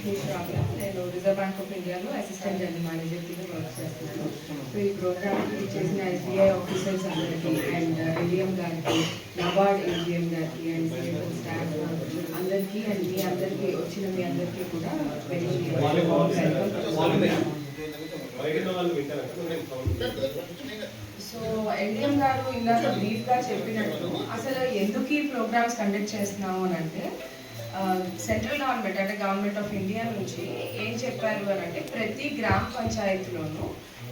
మిశ్రాగా నేను reserve Bank of ఇండియాలో assistant general manager కింద వర్క్ చేస్తున్నాను. సో ఈ ప్రోగ్రామ్కి చేసిన ఎస్బీఐ ఆఫీసర్స్ అందరికీ అండ్ ఏడిఎం గారికి, నబార్డ్ ఏజిఎం గారికి అండ్ సిఎఫ్ఓ స్టాఫ్ అందరికీ అండ్ మీ అందరికీ వచ్చిన మీ అందరికీ కూడా వెరీ వెల్కమ్. సో ఎన్డిఎం గారు ఇందాక బ్రీఫ్గా చెప్పినట్టు అసలు ఎందుకు ఈ ప్రోగ్రామ్స్ కండక్ట్ చేస్తున్నాము అని అంటే సెంట్రల్ గవర్నమెంట్ అంటే గవర్నమెంట్ ఆఫ్ ఇండియా నుంచి ఏం చెప్పారు అని అంటే ప్రతి గ్రామ పంచాయతీలోనూ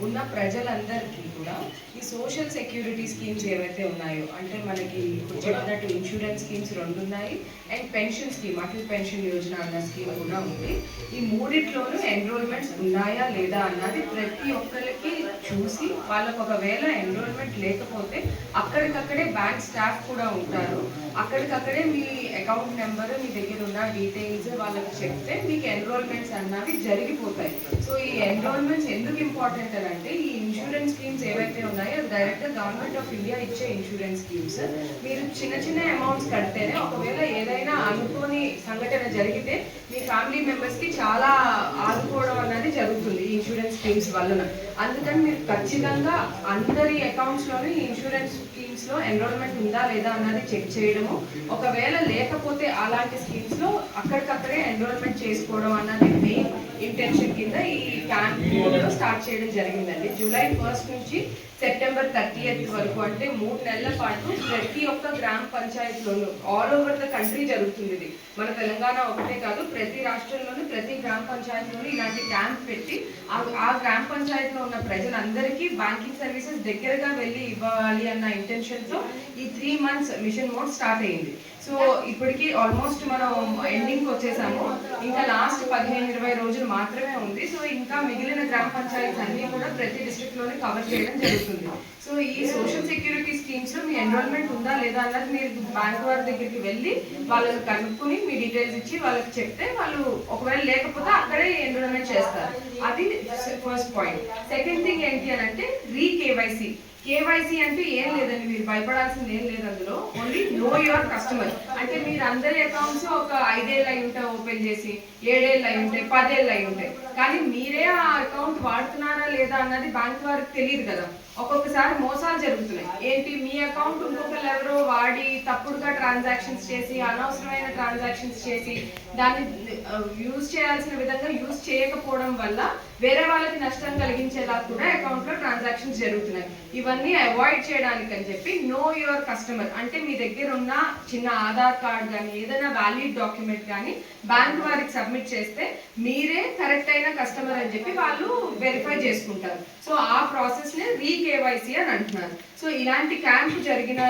ఉన్న ప్రజలందరికీ కూడా ఈ సోషల్ సెక్యూరిటీ స్కీమ్స్ ఏవైతే ఉన్నాయో అంటే మనకి ఇప్పుడు చెప్పినట్టు ఇన్సూరెన్స్ స్కీమ్స్ 2 ఉన్నాయి and pension scheme Atal pension Yojana అన్న స్కీమ్ కూడా ఉంది. ఈ మూడిట్లోనూ ఎన్రోల్మెంట్స్ ఉన్నాయా లేదా అన్నది ప్రతి ఒక్కరికి చూసి వాళ్ళకు ఒకవేళ ఎన్రోల్మెంట్ లేకపోతే అక్కడికక్కడే బ్యాంక్ స్టాఫ్ కూడా ఉంటారు, అక్కడికక్కడే మీ అకౌంట్ నెంబర్ మీ దగ్గర ఉన్న డీటెయిల్స్ వాళ్ళకి చెప్తే మీకు ఎన్రోల్మెంట్స్ అన్నవి జరిగిపోతాయి. సో ఈ ఎన్రోల్మెంట్స్ ఎందుకు ఇంపార్టెంట్ అని అంటే ఈ ఇన్సూరెన్స్ స్కీమ్స్ ఏవైతే ఉన్నాయో అది డైరెక్ట్గా గవర్నమెంట్ ఆఫ్ ఇండియా ఇచ్చే ఇన్సూరెన్స్ స్కీమ్స్. మీరు చిన్న చిన్న అమౌంట్స్ కడితేనే ఒకవేళ ఏదైనా అనుకోని సంఘటన జరిగితే మీ ఫ్యామిలీ మెంబర్స్కి చాలా ఆదుకోవడం అనేది జరుగుతుంది ఈ ఇన్సూరెన్స్ స్కీమ్స్ వలన. అందుకని మీరు ఖచ్చితంగా అందరి అకౌంట్స్లోనూ ఈ ఇన్సూరెన్స్ స్కీమ్స్లో ఎన్రోల్మెంట్ ఉందా లేదా అన్నది చెక్ చేయడము, ఒకవేళ లేకపోతే అలాంటి స్కీమ్స్లో అక్కడికక్కడే ఎన్రోల్మెంట్ చేసుకోవడం అన్నది మెయిన్ ఇంటెన్షన్ కింద ఈ క్యాంప్ స్టార్ట్ చేయడం జరిగిందండి. జూలై 1 నుంచి సెప్టెంబర్ 30 వరకు అంటే 3 నెలల పాటు ప్రతి ఒక్క గ్రామ పంచాయతీలోనూ ఆల్ ఓవర్ ద కంట్రీ జరుగుతుంది. ఇది మన తెలంగాణ ఒకటే కాదు, ప్రతి రాష్ట్రంలోనూ ప్రతి గ్రామ పంచాయతీలోనూ ఇలాంటి క్యాంప్ పెట్టి ఆ గ్రామ పంచాయతీలో ఉన్న ప్రజలందరికీ బ్యాంకింగ్ సర్వీసెస్ దగ్గరగా వెళ్ళి ఇవ్వాలి అన్న ఇంటెన్షన్తో ఈ 3 months మిషన్ మోడ్ స్టార్ట్ అయింది. సో ఇప్పటికి ఆల్మోస్ట్ మనం ఎండింగ్కి వచ్చేసాము, ఇంకా లాస్ట్ 15-20 రోజులు మాత్రమే ఉంది. సో ఇంకా మిగిలిన గ్రామ పంచాయతీస్ అన్నీ కూడా ప్రతి డిస్ట్రిక్ట్లోనే కవర్ చేయడం జరుగుతుంది. సో ఈ సోషల్ సెక్యూరిటీ స్కీమ్స్లో మీ ఎన్రోల్మెంట్ ఉందా లేదా అన్నది మీరు బ్యాంక్ వారి దగ్గరికి వెళ్ళి వాళ్ళని కనుక్కొని మీ డీటెయిల్స్ ఇచ్చి వాళ్ళకి చెప్తే వాళ్ళు ఒకవేళ లేకపోతే అక్కడే ఎన్రోల్మెంట్ చేస్తారు. అది ఫస్ట్ పాయింట్. సెకండ్ థింగ్ ఏంటి అని అంటే కేవైసీ. కేవైసీ అంటే ఏం లేదండి, మీరు భయపడాల్సింది ఏం లేదు. అందులో ఓన్లీ నో యువర్ కస్టమర్. అంటే మీరు అందరి అకౌంట్స్ ఒక 5 ఏళ్ళు అయి ఉంటాయి ఓపెన్ చేసి, 7 ఏళ్ళు అయి ఉంటాయి, 10 ఏళ్ళు అయి ఉంటాయి, కానీ మీరే ఆ అకౌంట్ వాడుతున్నారా లేదా అన్నది బ్యాంక్ వారికి తెలియదు కదా. ఒక్కొక్కసారి మోసాలు జరుగుతున్నాయి. ఏంటి, మీ అకౌంట్ ఇంకొకరు ఎవరో వాడి తప్పుడుగా ట్రాన్సాక్షన్స్ చేసి అనవసరమైన ట్రాన్సాక్షన్స్ చేసి దాన్ని యూజ్ చేయాల్సిన విధంగా యూజ్ చేయకపోవడం వల్ల వేరే వాళ్ళకి నష్టం కలిగించేలా కూడా అకౌంట్లో ట్రాన్సాక్షన్స్ జరుగుతున్నాయి. ఇవన్నీ అవాయిడ్ చేయడానికి అని చెప్పి నో యువర్ కస్టమర్ అంటే మీ దగ్గర ఉన్న చిన్న ఆధార్ కార్డ్ కానీ ఏదైనా వ్యాలిడ్ డాక్యుమెంట్ కానీ బ్యాంక్ వారికి సబ్మిట్ చేస్తే మీరే కరెక్ట్ అయిన కస్టమర్ అని చెప్పి వాళ్ళు వెరిఫై చేసుకుంటారు. సో ఆ ప్రాసెస్ని కేవైసీ అని అంటున్నారు. సో ఇలాంటి క్యాంప్ జరిగిన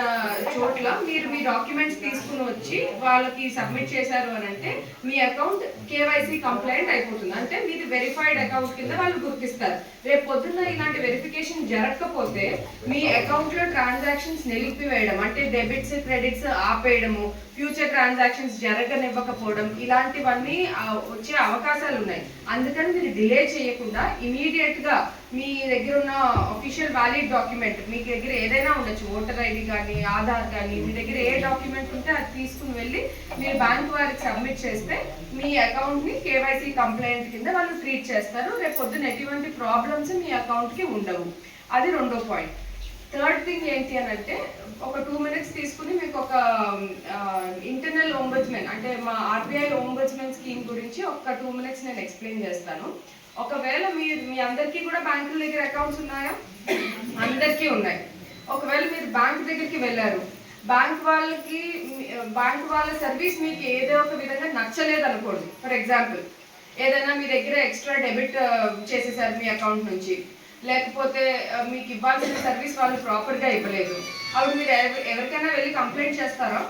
చోట్ల మీరు మీ డాక్యుమెంట్స్ తీసుకుని వచ్చి వాళ్ళకి సబ్మిట్ చేశారు అని అంటే మీ అకౌంట్ కేవైసీ కంప్లైంట్ అయిపోతుంది. అంటే మీది వెరిఫైడ్ అకౌంట్ కింద వాళ్ళు గుర్తిస్తారు. రేపు పొద్దున్న ఇలాంటి వెరిఫికేషన్ జరగకపోతే మీ అకౌంట్లో ట్రాన్సాక్షన్స్ నిలిపివేయడం అంటే డెబిట్స్ క్రెడిట్స్ ఆపేయడము, ఫ్యూచర్ ట్రాన్సాక్షన్స్ జరగనివ్వకపోవడం ఇలాంటివన్నీ వచ్చే అవకాశాలు ఉన్నాయి. అందుకని మీరు డిలే చేయకుండా ఇమీడియట్గా మీ దగ్గర ఉన్న అఫీషియల్ వ్యాలిడ్ డాక్యుమెంట్, మీ దగ్గర ఏదైనా ఉండొచ్చు, ఓటర్ ఐడి కానీ ఆధార్ కానీ, మీ దగ్గర ఏ డాక్యుమెంట్ ఉంటే అది తీసుకుని వెళ్ళి మీరు బ్యాంక్ వారికి సబ్మిట్ చేస్తే మీ అకౌంట్ని కేవైసీ కంప్లైంట్ కింద వాళ్ళు ట్రీట్ చేస్తారు. రేపు పొద్దున ఎటువంటి ప్రాబ్లమ్స్ మీ అకౌంట్కి ఉండవు. అది రెండో పాయింట్. థర్డ్ థింగ్ ఏంటి అని అంటే ఒక 2 minutes తీసుకుని మీకు ఒక ఇంటర్నల్ ఓంబడ్స్మెన్ అంటే మా ఆర్బీఐ ఓంబడ్స్మెన్ స్కీమ్ గురించి ఒక 2 minutes నేను ఎక్స్ప్లెయిన్ చేస్తాను. ఒకవేళ మీ అందరికీ కూడా బ్యాంకుల దగ్గర అకౌంట్స్ ఉన్నాయా? అందరికీ ఉన్నాయి. ఒకవేళ మీరు బ్యాంక్ దగ్గరికి వెళ్ళారు, బ్యాంక్ వాళ్ళ సర్వీస్ మీకు ఏదో ఒక విధంగా నచ్చలేదు అనుకోండి. ఫర్ ఎగ్జాంపుల్ ఏదైనా మీ దగ్గర ఎక్స్ట్రా డెబిట్ చేసేసారు మీ అకౌంట్ నుంచి, లేకపోతే మీకు ఇవ్వాల్సిన సర్వీస్ వాళ్ళు ప్రాపర్గా ఇవ్వలేదు, అప్పుడు మీరు ఎవరికైనా వెళ్ళి కంప్లైంట్ చేస్తారా?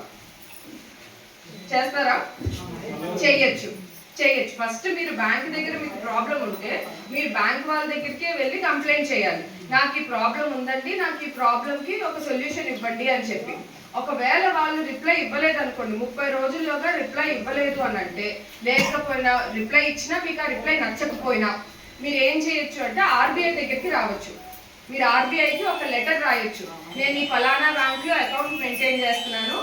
చేయొచ్చు. ఫస్ట్ మీరు బ్యాంక్ దగ్గర మీకు ప్రాబ్లం ఉంటే మీరు బ్యాంక్ వాళ్ళ దగ్గరికే వెళ్ళి కంప్లైంట్ చేయాలి. నాకు ఈ ప్రాబ్లం ఉందండి, నాకు ఈ ప్రాబ్లంకి ఒక సొల్యూషన్ ఇవ్వండి అని చెప్పి. ఒకవేళ వాళ్ళు రిప్లై ఇవ్వలేదు అనుకోండి, 30 రోజుల్లోగా రిప్లై ఇవ్వలేదు అని అంటే, లేకపోయినా రిప్లై ఇచ్చినా మీకు ఆ రిప్లై నచ్చకపోయినా మీరు ఏం చేయొచ్చు అంటే ఆర్బీఐ దగ్గరికి రావచ్చు. మీరు ఆర్బీఐకి ఒక లెటర్ రాయొచ్చు, నేను ఈ ఫలానా బ్యాంక్లో అకౌంట్ మెయింటైన్ చేస్తున్నాను,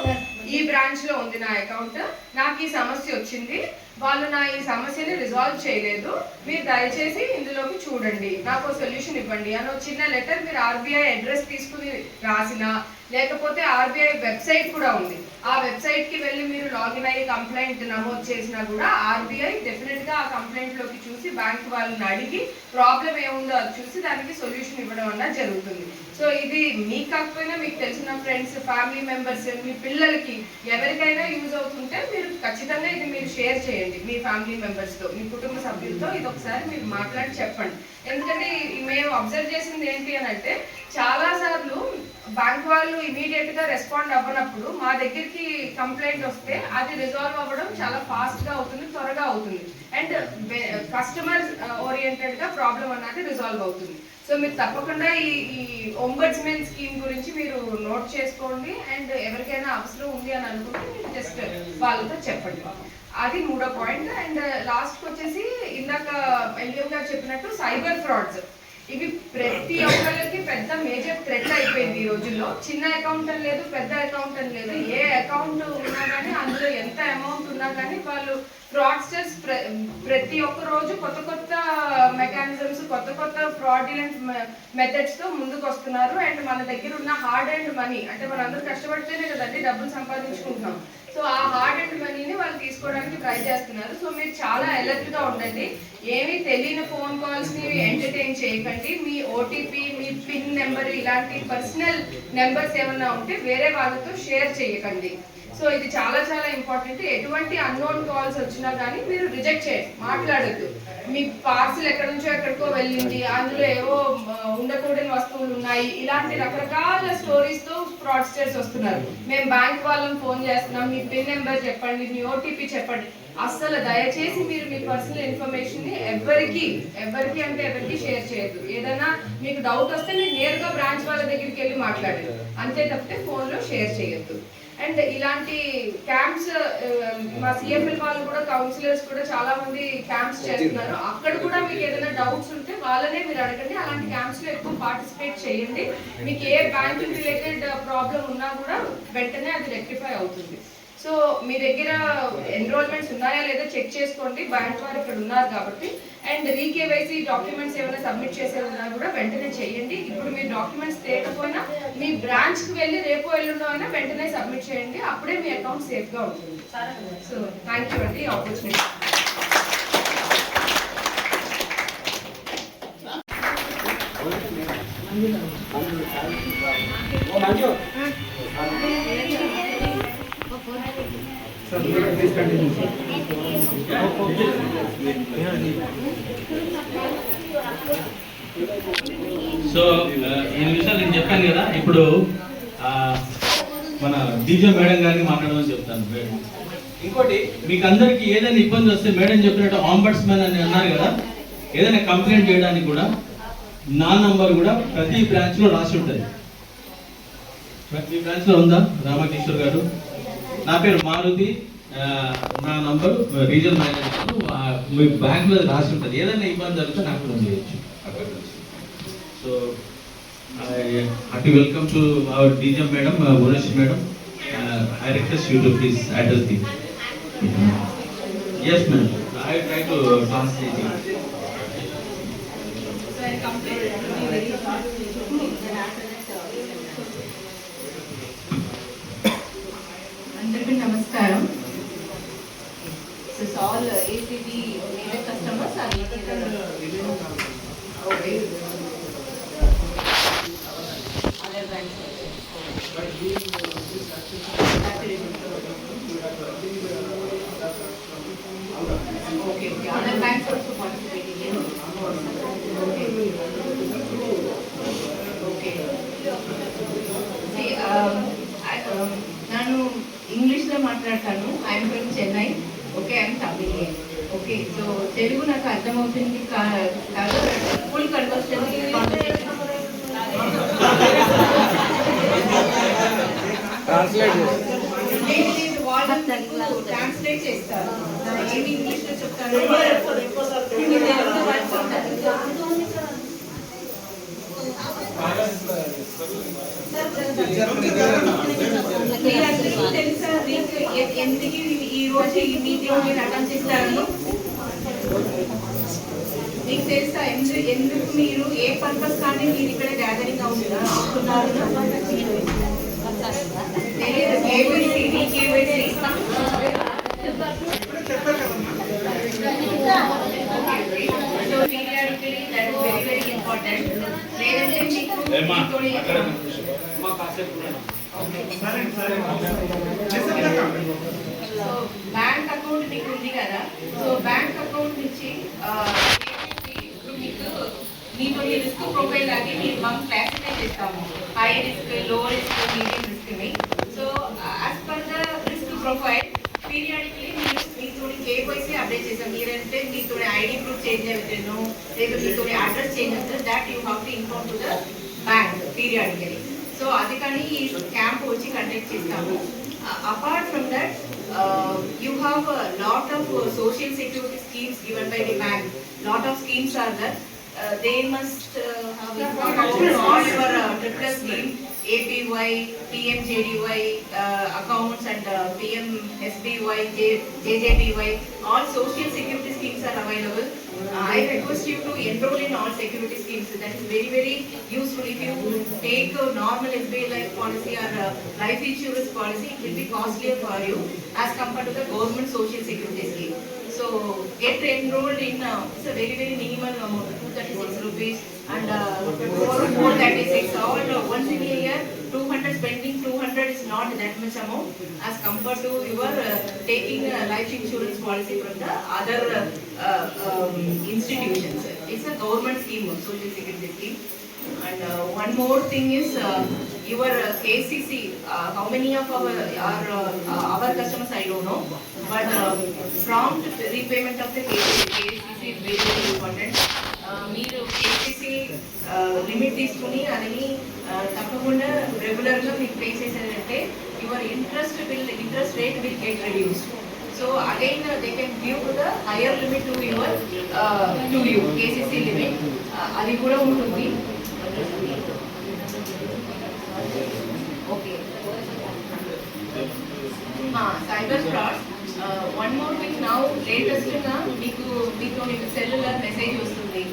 ఈ బ్రాంచ్ లో ఉంది నా అకౌంట్, నాకు ఈ సమస్య వచ్చింది, వాళ్ళు నా ఈ సమస్యని రిజాల్వ్ చేయలేదు, మీరు దయచేసి ఇందులోకి చూడండి, నాకు సొల్యూషన్ ఇవ్వండి అని ఒక చిన్న లెటర్ మీరు ఆర్బీఐ అడ్రస్ తీసుకుని రాసినా, లేకపోతే ఆర్బీఐ వెబ్సైట్ కూడా ఉంది, ఆ వెబ్సైట్ కి వెళ్ళి మీరు లాగిన్ అయ్యి కంప్లైంట్ నమోదు చేసినా కూడా ఆర్బీఐ డెఫినెట్ గా ఆ కంప్లైంట్ లోకి చూసి బ్యాంక్ వాళ్ళని అడిగి ప్రాబ్లం ఏముందో అది చూసి దానికి సొల్యూషన్ ఇవ్వడం అన్నది జరుగుతుంది. సో ఇది మీకు కాకపోయినా మీకు తెలిసిన ఫ్రెండ్స్, ఫ్యామిలీ మెంబర్స్, మీ పిల్లలకి ఎవరికైనా యూజ్ అవుతుంటే మీరు ఖచ్చితంగా ఇది మీరు షేర్ చేయండి మీ ఫ్యామిలీ మెంబర్స్తో, మీ కుటుంబ సభ్యులతో ఇది ఒకసారి మీరు మాట్లాడి చెప్పండి. ఎందుకంటే మేము అబ్జర్వ్ చేసింది ఏంటి అని అంటే చాలా సార్లు బ్యాంక్ వాళ్ళు ఇమీడియట్ గా రెస్పాండ్ అవ్వనప్పుడు మా దగ్గరికి కంప్లైంట్ వస్తే అది రిజాల్వ్ అవ్వడం చాలా ఫాస్ట్ గా అవుతుంది, త్వరగా అవుతుంది, అండ్ కస్టమర్ ఓరియంటెడ్ గా ప్రాబ్లం అన్నది రిజాల్వ్ అవుతుంది. సో మీరు తప్పకుండా ఈ ఒంబడ్స్మెన్ స్కీమ్ గురించి మీరు నోట్ చేసుకోండి, అండ్ ఎవరికైనా అవసరం ఉంది అని అనుకుంటే మీరు జస్ట్ వాళ్ళతో చెప్పండి. అది మూడో పాయింట్. అండ్ లాస్ట్ వచ్చేసి ఇందాక ఎల్ఎం గారు చెప్పినట్టు సైబర్ ఫ్రాడ్స్, ఇవి ప్రతి ఒక్కరికి పెద్ద మేజర్ థ్రెట్ అయిపోయింది ఈ రోజుల్లో. చిన్న అకౌంట్ అని లేదు, పెద్ద అకౌంట్ అని లేదు, ఏ అకౌంట్ ఉన్నా కానీ అందులో ఎంత అమౌంట్ ఉన్నా కానీ వాళ్ళు ఫ్రాడ్స్టర్స్ ప్రతి ఒక్క రోజు కొత్త కొత్త మెకానిజమ్స్, కొత్త కొత్త ఫ్రాడ్యులెంట్ మెథడ్స్ తో ముందుకు వస్తున్నారు. అండ్ మన దగ్గర ఉన్న హార్డ్ అండ్ మనీ, అంటే మనందరూ కష్టపడితేనే కదండి డబ్బులు సంపాదించుకుంటున్నాం, సో ఆ హార్డ్ అండ్ మనీని వాళ్ళు తీసుకోవడానికి ట్రై చేస్తున్నారు. సో మీరు చాలా అలర్ట్ గా ఉండండి, ఏమీ తెలియని ఫోన్ కాల్స్ ని ఎంటర్టైన్ చేయకండి, మీ ఓటీపీ, మీ పిన్ నెంబర్, ఇలాంటి పర్సనల్ నెంబర్స్ ఏమన్నా ఉంటే వేరే వాళ్ళతో షేర్ చేయకండి. సో ఇది చాలా చాలా ఇంపార్టెంట్. ఎటువంటి అన్నోన్ కాల్స్ వచ్చినా కానీ మీరు రిజెక్ట్ చేయండి, మాట్లాడద్దు. మీ పార్సిల్ ఎక్కడి నుంచో ఎక్కడికో వెళ్ళింది, అందులో ఏవో ఉండకూడని వస్తువులు ఉన్నాయి, ఇలాంటి రకరకాల స్టోరీస్ తో ఫ్రాడ్స్టర్స్ వస్తున్నారు. మేము బ్యాంక్ వాళ్ళని ఫోన్ చేస్తున్నాం, మీ పిన్ నెంబర్ చెప్పండి, మీ ఓటీపీ చెప్పండి. అస్సలు దయచేసి మీరు మీ పర్సనల్ ఇన్ఫర్మేషన్ ని ఎవరికి షేర్ చేయొద్దు. ఏదైనా మీకు డౌట్ వస్తే మీరు నేరుగా బ్రాంచ్ వాళ్ళ దగ్గరికి వెళ్ళి మాట్లాడండి, అంతే తప్పితే ఫోన్ లో షేర్ చేయొద్దు. అండ్ ఇలాంటి క్యాంప్స్ మా సిఎఫ్ఎల్ వాళ్ళు కూడా, కౌన్సిలర్స్ కూడా చాలా మంది క్యాంప్స్ చేస్తున్నారు, అక్కడ కూడా మీకు ఏదైనా డౌట్స్ ఉంటే వాళ్ళనే మీరు అడగండి. అలాంటి క్యాంప్స్ లో ఎక్కువ పార్టిసిపేట్ చేయండి. మీకు ఏ బ్యాంకింగ్ రిలేటెడ్ ప్రాబ్లం ఉన్నా కూడా వెంటనే అది రెక్టిఫై అవుతుంది. సో మీ దగ్గర ఎన్రోల్మెంట్స్ ఉన్నాయా లేదా చెక్ చేసుకోండి, బ్యాంక్ వారు ఇక్కడ ఉన్నారు కాబట్టి. అండ్ రీకేవైసీ డాక్యుమెంట్స్ ఏమైనా సబ్మిట్ చేసే ఉన్నా కూడా వెంటనే చేయండి. ఇప్పుడు మీ డాక్యుమెంట్స్ తేకపోయినా మీ బ్రాంచ్ కి వెళ్ళి రేపు ఎల్లుండో అయినా వెంటనే సబ్మిట్ చేయండి, అప్పుడే మీ అకౌంట్ సేఫ్ గా ఉంటుంది. సో థ్యాంక్ యూ అండి ఆపర్చునిటీ. సో ఈ విషయాలు నేను చెప్పాను కదా, ఇప్పుడు మన డీజే మేడం గారిని మాట్లాడమని చెప్తాను. ఇంకోటి, మీకు అందరికి ఏదైనా ఇబ్బంది వస్తే మేడం చెప్పినట్టు ఆంబడ్స్మెన్ అని అన్నారు కదా, ఏదైనా కంప్లైంట్ చేయడానికి కూడా నా నంబర్ కూడా ప్రతి బ్రాంచ్ లో రాసి ఉంటుంది. ప్రతి బ్రాంచ్ లో ఉందా రామకిషోర్ గారు? నా పేరు మారుతి, నా నంబర్ రీజనల్ మేనేజర్, మీ బ్యాంక్ లో రాసి ఉంటుంది. ఏదైనా ఇబ్బంది జరిగితే నాకు ఫోన్ చేయొచ్చు. So I welcome to our DJ madam, Bhuvanesh madam. I request you to please address the. Yes ma'am, I try to translate it. అందరికీ నమస్కారం. So all ACB major customers are okay. Other banks. Okay. Other banks also participating in. Okay. See, ನಾನು English లో మాట్లాడతాను. I'm from Chennai. Okay, I'm Tamilian. Okay, so Telugu నాకు అర్థమవుతుంది కాదు, full conversion వాళ్ళు translate చేస్తారు. ఏమి ఇంగ్లీష్ లో చెప్తారు, మీరందరికీ తెలుసా ఎందుకు ఈ రోజు ఈ మీటింగ్ మీరు అటెండ్ చేస్తారని? మీకు తెలుసా ఎందుకు మీరు ఏ పర్పస్ కానీ మీరు ఇక్కడ గ్యాదరింగ్ అవుతున్నారు? తెలియదు. KYC so periodically that is very very important. లేదంటే సో బ్యాంక్ అకౌంట్ మీకు ఉంది కదా, సో బ్యాంక్ అకౌంట్ నుంచి మీతో రిస్క్ ప్రొఫైల్ లాగే మనం క్లాసిఫై చేస్తాము. హై రిస్క్, లో రిస్క్, మీడియం రిస్క్ ని. So as per the risk profile periodically మీతో కేవైసీ అప్డేట్ చేస్తాం. మీరంటే మీతో ఐడి ప్రూఫ్ చేంజ్ అవుతాను, లేదా మీతో అడ్రస్ చేంజ్ అవుతుంది, that you have to inform to the bank periodically. So అది కానీ ఈ క్యాంప్ వచ్చి కండక్ట్ చేస్తాము. Apart from that, you have a lot of social security schemes given by the bank. Lot of schemes are there. They must have all your triple scheme, APY, PMJDY accounts and PMSBY, JJBY. All social security schemes are available. I request you to enroll in all security schemes. That is very very useful. If you take a normal SBI life policy or life insurance policy, it will be costlier for you as compared to the government social security scheme. So get enrolled in it's a very very minimal amount, 236 rupees and 436. All once in a year, 200 spending 200 is not that much amount as compared to your taking a life insurance policy from the other institutions. It's a government scheme, social security scheme. And one more thing is your KCC. How many of our customers I don't know, but prompt repayment of the KCC is very very important. మీరు KCC limit తీసుకుని అదని తప్పకుండా రెగ్యులర్గా మీకు pay చేసేదంటే your interest rate will get reduced. So again they can give the higher limit to your to you KCC limit. అది కూడా ఉంటుంది. Okay. Cyber fraud. One more thing, now latest గా మీకు సెల్యులర్ మెసేజ్ వస్తుంది.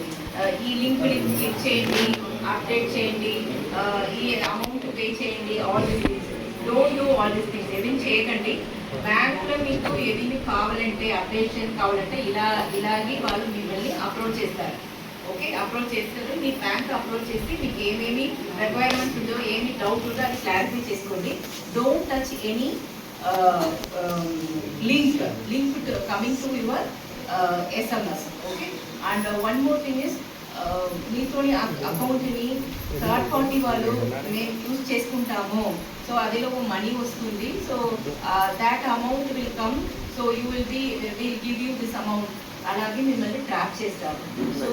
ఈ link click చేయండి, update చేయండి, ఈ అమౌంట్ పే చేయండి. All this things don't do all this things. ఏమేమి చేయకండి. బ్యాంక్లో మీకు ఏమేమి కావాలంటే అప్డేషన్ కావాలంటే ఇలాగే వాళ్ళు మిమ్మల్ని అప్రోచ్ చేస్తారు. ఓకే, అప్రోచ్ చేస్తారు. మీ బ్యాంక్ అప్రోచ్ చేసి మీకు ఏమేమి రిక్వైర్మెంట్స్ ఉందో, ఏమి డౌట్ ఉందో అది క్లారిఫై చేసుకోండి. Don't touch any link coming to your SMS. Okay. And one more thing is, మీతోని అకౌంట్ని థర్డ్ పార్టీ వాళ్ళు మేము యూజ్ చేసుకుంటాము, సో అదిలో మనీ వస్తుంది, so that amount will come, so you will give you this amount, అలాగే మిమ్మల్ని trap చేస్తారు. So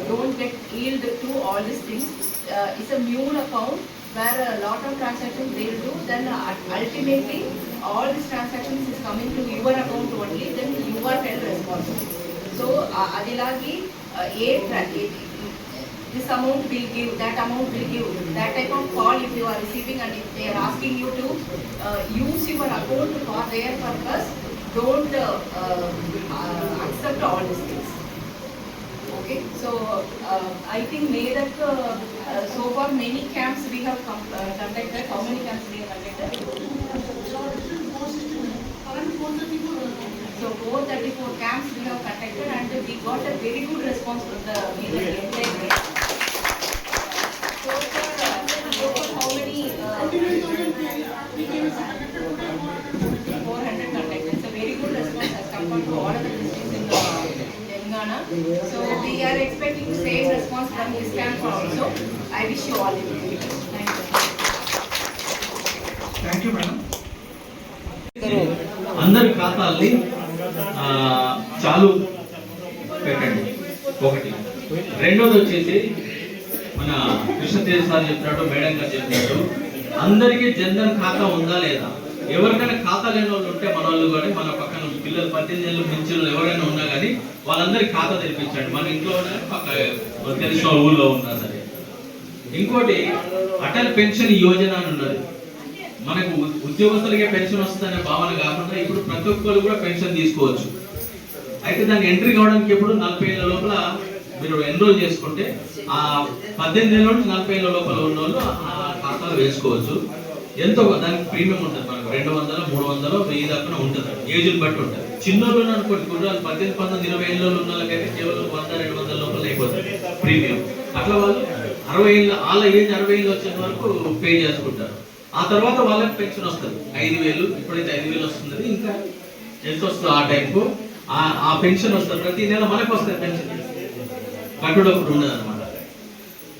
don't get yield to all this things. It's a mule account where a lot of transactions they will do, then ultimately all these transactions is coming to your account only, then you are held responsible. So adilagi this amount will give, that amount will give, that type of call if you are receiving and if they are asking you to use your account for their purpose, don't accept all these things. Okay, so I think so far many camps we have conducted. How many camps we have conducted? So 434 camps we have conducted and we got a very good response from the entire camp. So far how many 400 conducted. It's a very good response as compared to all other districts in the Telangana. So we are expecting the same response from this camp also. I wish you all the best. Thank you, madam. అందరి ఖాతాల్ని చాలు పెట్టండి ఒకటి. రెండోది వచ్చేసి మన Krishna Teja sir చెప్పినట్టు, madam గారు చెప్పినట్టు, అందరికీ జన్ధన్ ఖాతా ఉందా లేదా? ఎవరికైనా ఖాతా లేని వాళ్ళు ఉంటే మన వాళ్ళు కానీ, మన పక్కన పిల్లలు 18 ఏళ్ళు మించిన ఎవరైనా ఉన్నా కానీ వాళ్ళందరికీ ఖాతా తెరిపించండి. మన ఇంట్లో పక్క తెలిసిన ఊళ్ళో ఉన్నా సరే. ఇంకోటి అటల్ పెన్షన్ యోజన అని ఉన్నది. మనకు ఉద్యోగస్తులకే పెన్షన్ వస్తుందనే భావన కాకుండా ఇప్పుడు ప్రతి ఒక్కరు కూడా పెన్షన్ తీసుకోవచ్చు. అయితే దాన్ని ఎంట్రీ కావడానికి ఎప్పుడు 40 ఏళ్ళ లోపల మీరు ఎన్రోల్ చేసుకుంటే ఆ 18 ఏళ్ళ నుంచి 40 ఏళ్ళ లోపల ఉన్న వాళ్ళు ఆ ఖాతాలు వేసుకోవచ్చు. ఎంతో దానికి ప్రీమియం ఉంటుంది, మనకు 200, 300, 1000 దాకా ఉంటుంది, ఏజ్ని బట్టి ఉంటుంది. చిన్నోళ్ళు అనుకోండి, కుర్రాలు 18, 19, 20 ఏళ్ళ ఉన్న వాళ్ళకైతే కేవలం 100, 200 లోపల అయిపోతుంది ప్రీమియం. అట్లా వాళ్ళు 60 ఏళ్ళ వాళ్ళ ఏజ్ 60 ఏళ్ళు వచ్చే వరకు పే చేసుకుంటారు. ఆ తర్వాత వాళ్ళకి పెన్షన్ వస్తుంది 5,000. ఇప్పుడైతే 5,000 వస్తున్నది, ఇంకా ఎంత వస్తుందో ఆ టైంకు ఆ పెన్షన్ వస్తుంది. ప్రతి నెల మనకు వస్తుంది పెన్షన్, కట్టుడప్పుడు ఉండదు అనమాట.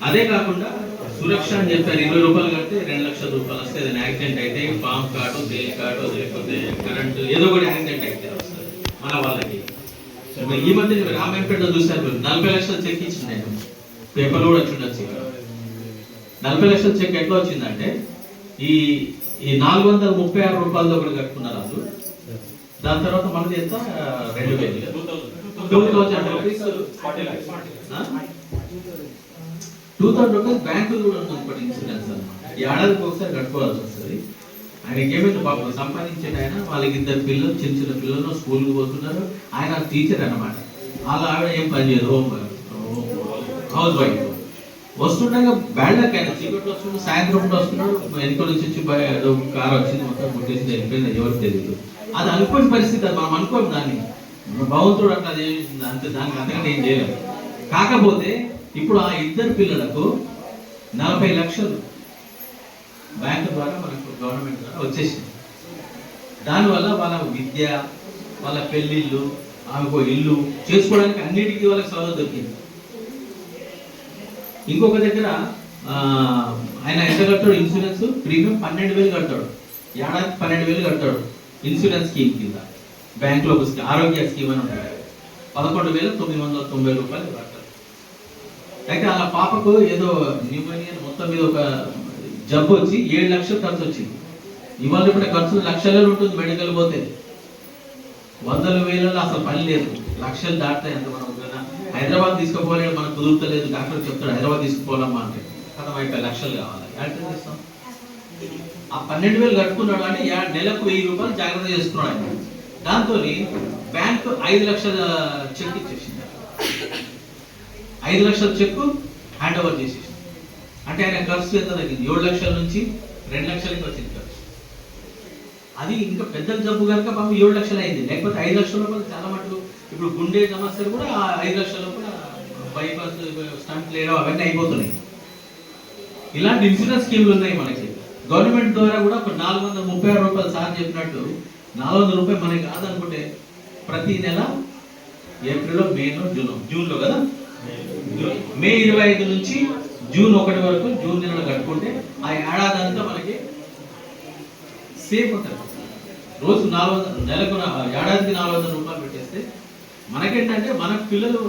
అదే కాకుండా సురక్ష అని చెప్పారు, 20 రూపాయలు కడితే 2 లక్షల రూపాయలు వస్తాయి. ఏదైనా యాక్సిడెంట్ అయితే పామ్ కార్డు, బెయిల్ కార్డు, లేకపోతే కరెంటు ఏదో ఒకటి యాక్సిడెంట్ అయితే వస్తుంది మన వాళ్ళకి. ఈ మధ్య రామాయంపేటలో చూశారు, 40 లక్షల చెక్ ఇచ్చింది. నేను పేపర్లో కూడా వచ్చిండొచ్చు. ఇక్కడ 40 లక్షల చెక్ ఎట్లా వచ్చిందంటే ఈ 436 రూపాయలతో ఒకటి కట్టుకున్నారు వాళ్ళు. దాని తర్వాత మనది ఎంత 2,000 రూపీస్ 2,000 రూపీస్ బ్యాంకులు కూడా ఉంటుంది. ఇంకోటి ఇన్సూరెన్స్ అన్నమాట, ఏడాదికి ఒకసారి కట్టుకోవాల్సి వస్తుంది. ఆయనకి ఏమైంది పాపం సంపాదించాడు ఆయన. వాళ్ళకి 2 పిల్లలు, చిన్న చిన్న పిల్లలు స్కూల్కి పోతున్నారు. ఆయన టీచర్ అనమాట. వాళ్ళ ఆవిడ ఏం పని చేయదు, హౌస్ వైఫ్. వస్తుండగా బ్యాడ్లక్ ఆయన చీకట్లో వస్తున్నాడు, సాయంత్రం వస్తున్నాడు, వెనుక నుంచి వచ్చి కారు వచ్చింది, మొత్తం గుట్టేసి వెళ్ళిపోయింది, ఎవరికి తెలియదు. అది అనుకోని పరిస్థితి, అది మనం అనుకోము దాన్ని. భగవంతుడు అట్లా అంతే, దానికి అంతకంటే ఏం చేయలేము. కాకపోతే ఇప్పుడు ఆ 2 పిల్లలకు 40 లక్షలు బ్యాంకు ద్వారా మనకు గవర్నమెంట్ ద్వారా వచ్చేసింది. దానివల్ల వాళ్ళ విద్య, వాళ్ళ పెళ్ళిళ్ళు, ఆమెకు ఇల్లు చేసుకోవడానికి అన్నిటికీ వాళ్ళకి సౌలభ్యం దొరికింది. ఇంకొక దగ్గర ఆయన ఎంత కట్టాడు ఇన్సూరెన్స్ ప్రీమియం 12,000 కడతాడు, ఏడాదికి 12,000 కడతాడు ఇన్సూరెన్స్ స్కీమ్ కింద. బ్యాంకులో ఆరోగ్య స్కీమ్ అని ఉంటాడు, 11,990 రూపాయలు కడతాడు. అయితే వాళ్ళ పాపకు ఏదో న్యూమోనియా మొత్తం మీద ఒక జబ్బు వచ్చి 7 లక్షలు ఖర్చు వచ్చింది. ఇవాళ ఇప్పుడు ఖర్చు లక్షలలో ఉంటుంది, మెడికల్ పోతే 100,000 అసలు పని లేదు, లక్షలు దాటుతాయి. అంత మనం హైదరాబాద్ తీసుకుపోలేదు, మనకు కుదురుతలేదు, డాక్టర్ చెప్తాడు హైదరాబాద్ తీసుకుపోవాలమ్మా అంటే కథం అయిపోయి లక్షలు కావాలి. ఎక్కడ చేస్తాం? ఆ 12,000 కట్టుకున్నాడు అంటే నెలకు 1,000 రూపాయలు జాగ్రత్త చేసుకున్నాడు ఆయన. దాంతో బ్యాంక్ 5 లక్షల చెక్ ఇచ్చేసింది. 5 లక్షల చెక్ హ్యాండ్ ఓవర్ చేసేసింది. అంటే ఆయన ఖర్చు ఎంత తగ్గింది? 7 లక్షల నుంచి 2 లక్షలకి వచ్చింది ఖర్చు. అది ఇంకా పెద్ద జబ్బు కనుక పాపం 7 లక్షలు అయింది. లేకపోతే 5 లక్షల రూపాయలు చాలా మటుకు. ఇప్పుడు గుండె సమస్యలు కూడా 5 లక్షల రూపాయలు, బైపాస్ స్టంట్ లేడం అవన్నీ అయిపోతున్నాయి. ఇలాంటి ఇన్సూరెన్స్ స్కీమ్లు ఉన్నాయి మనకి. గవర్నమెంట్ ద్వారా కూడా ఒక 436 రూపాయలు సార్ చెప్పినట్టు 400 రూపాయలు మనకి కాదనుకుంటే ప్రతి నెల ఏప్రిల్లో, మేలో, జూన్లో కదా, మే 25 నుంచి జూన్ 1 వరకు, జూన్ నెలలో కట్టుకుంటే ఆ ఏడాది అంతా మనకి సేఫ్ ఉంటుంది. రోజు 400, నెలకు ఏడాదికి 400 రూపాయలు పెట్టేస్తే మనకేంటంటే మన పిల్లలు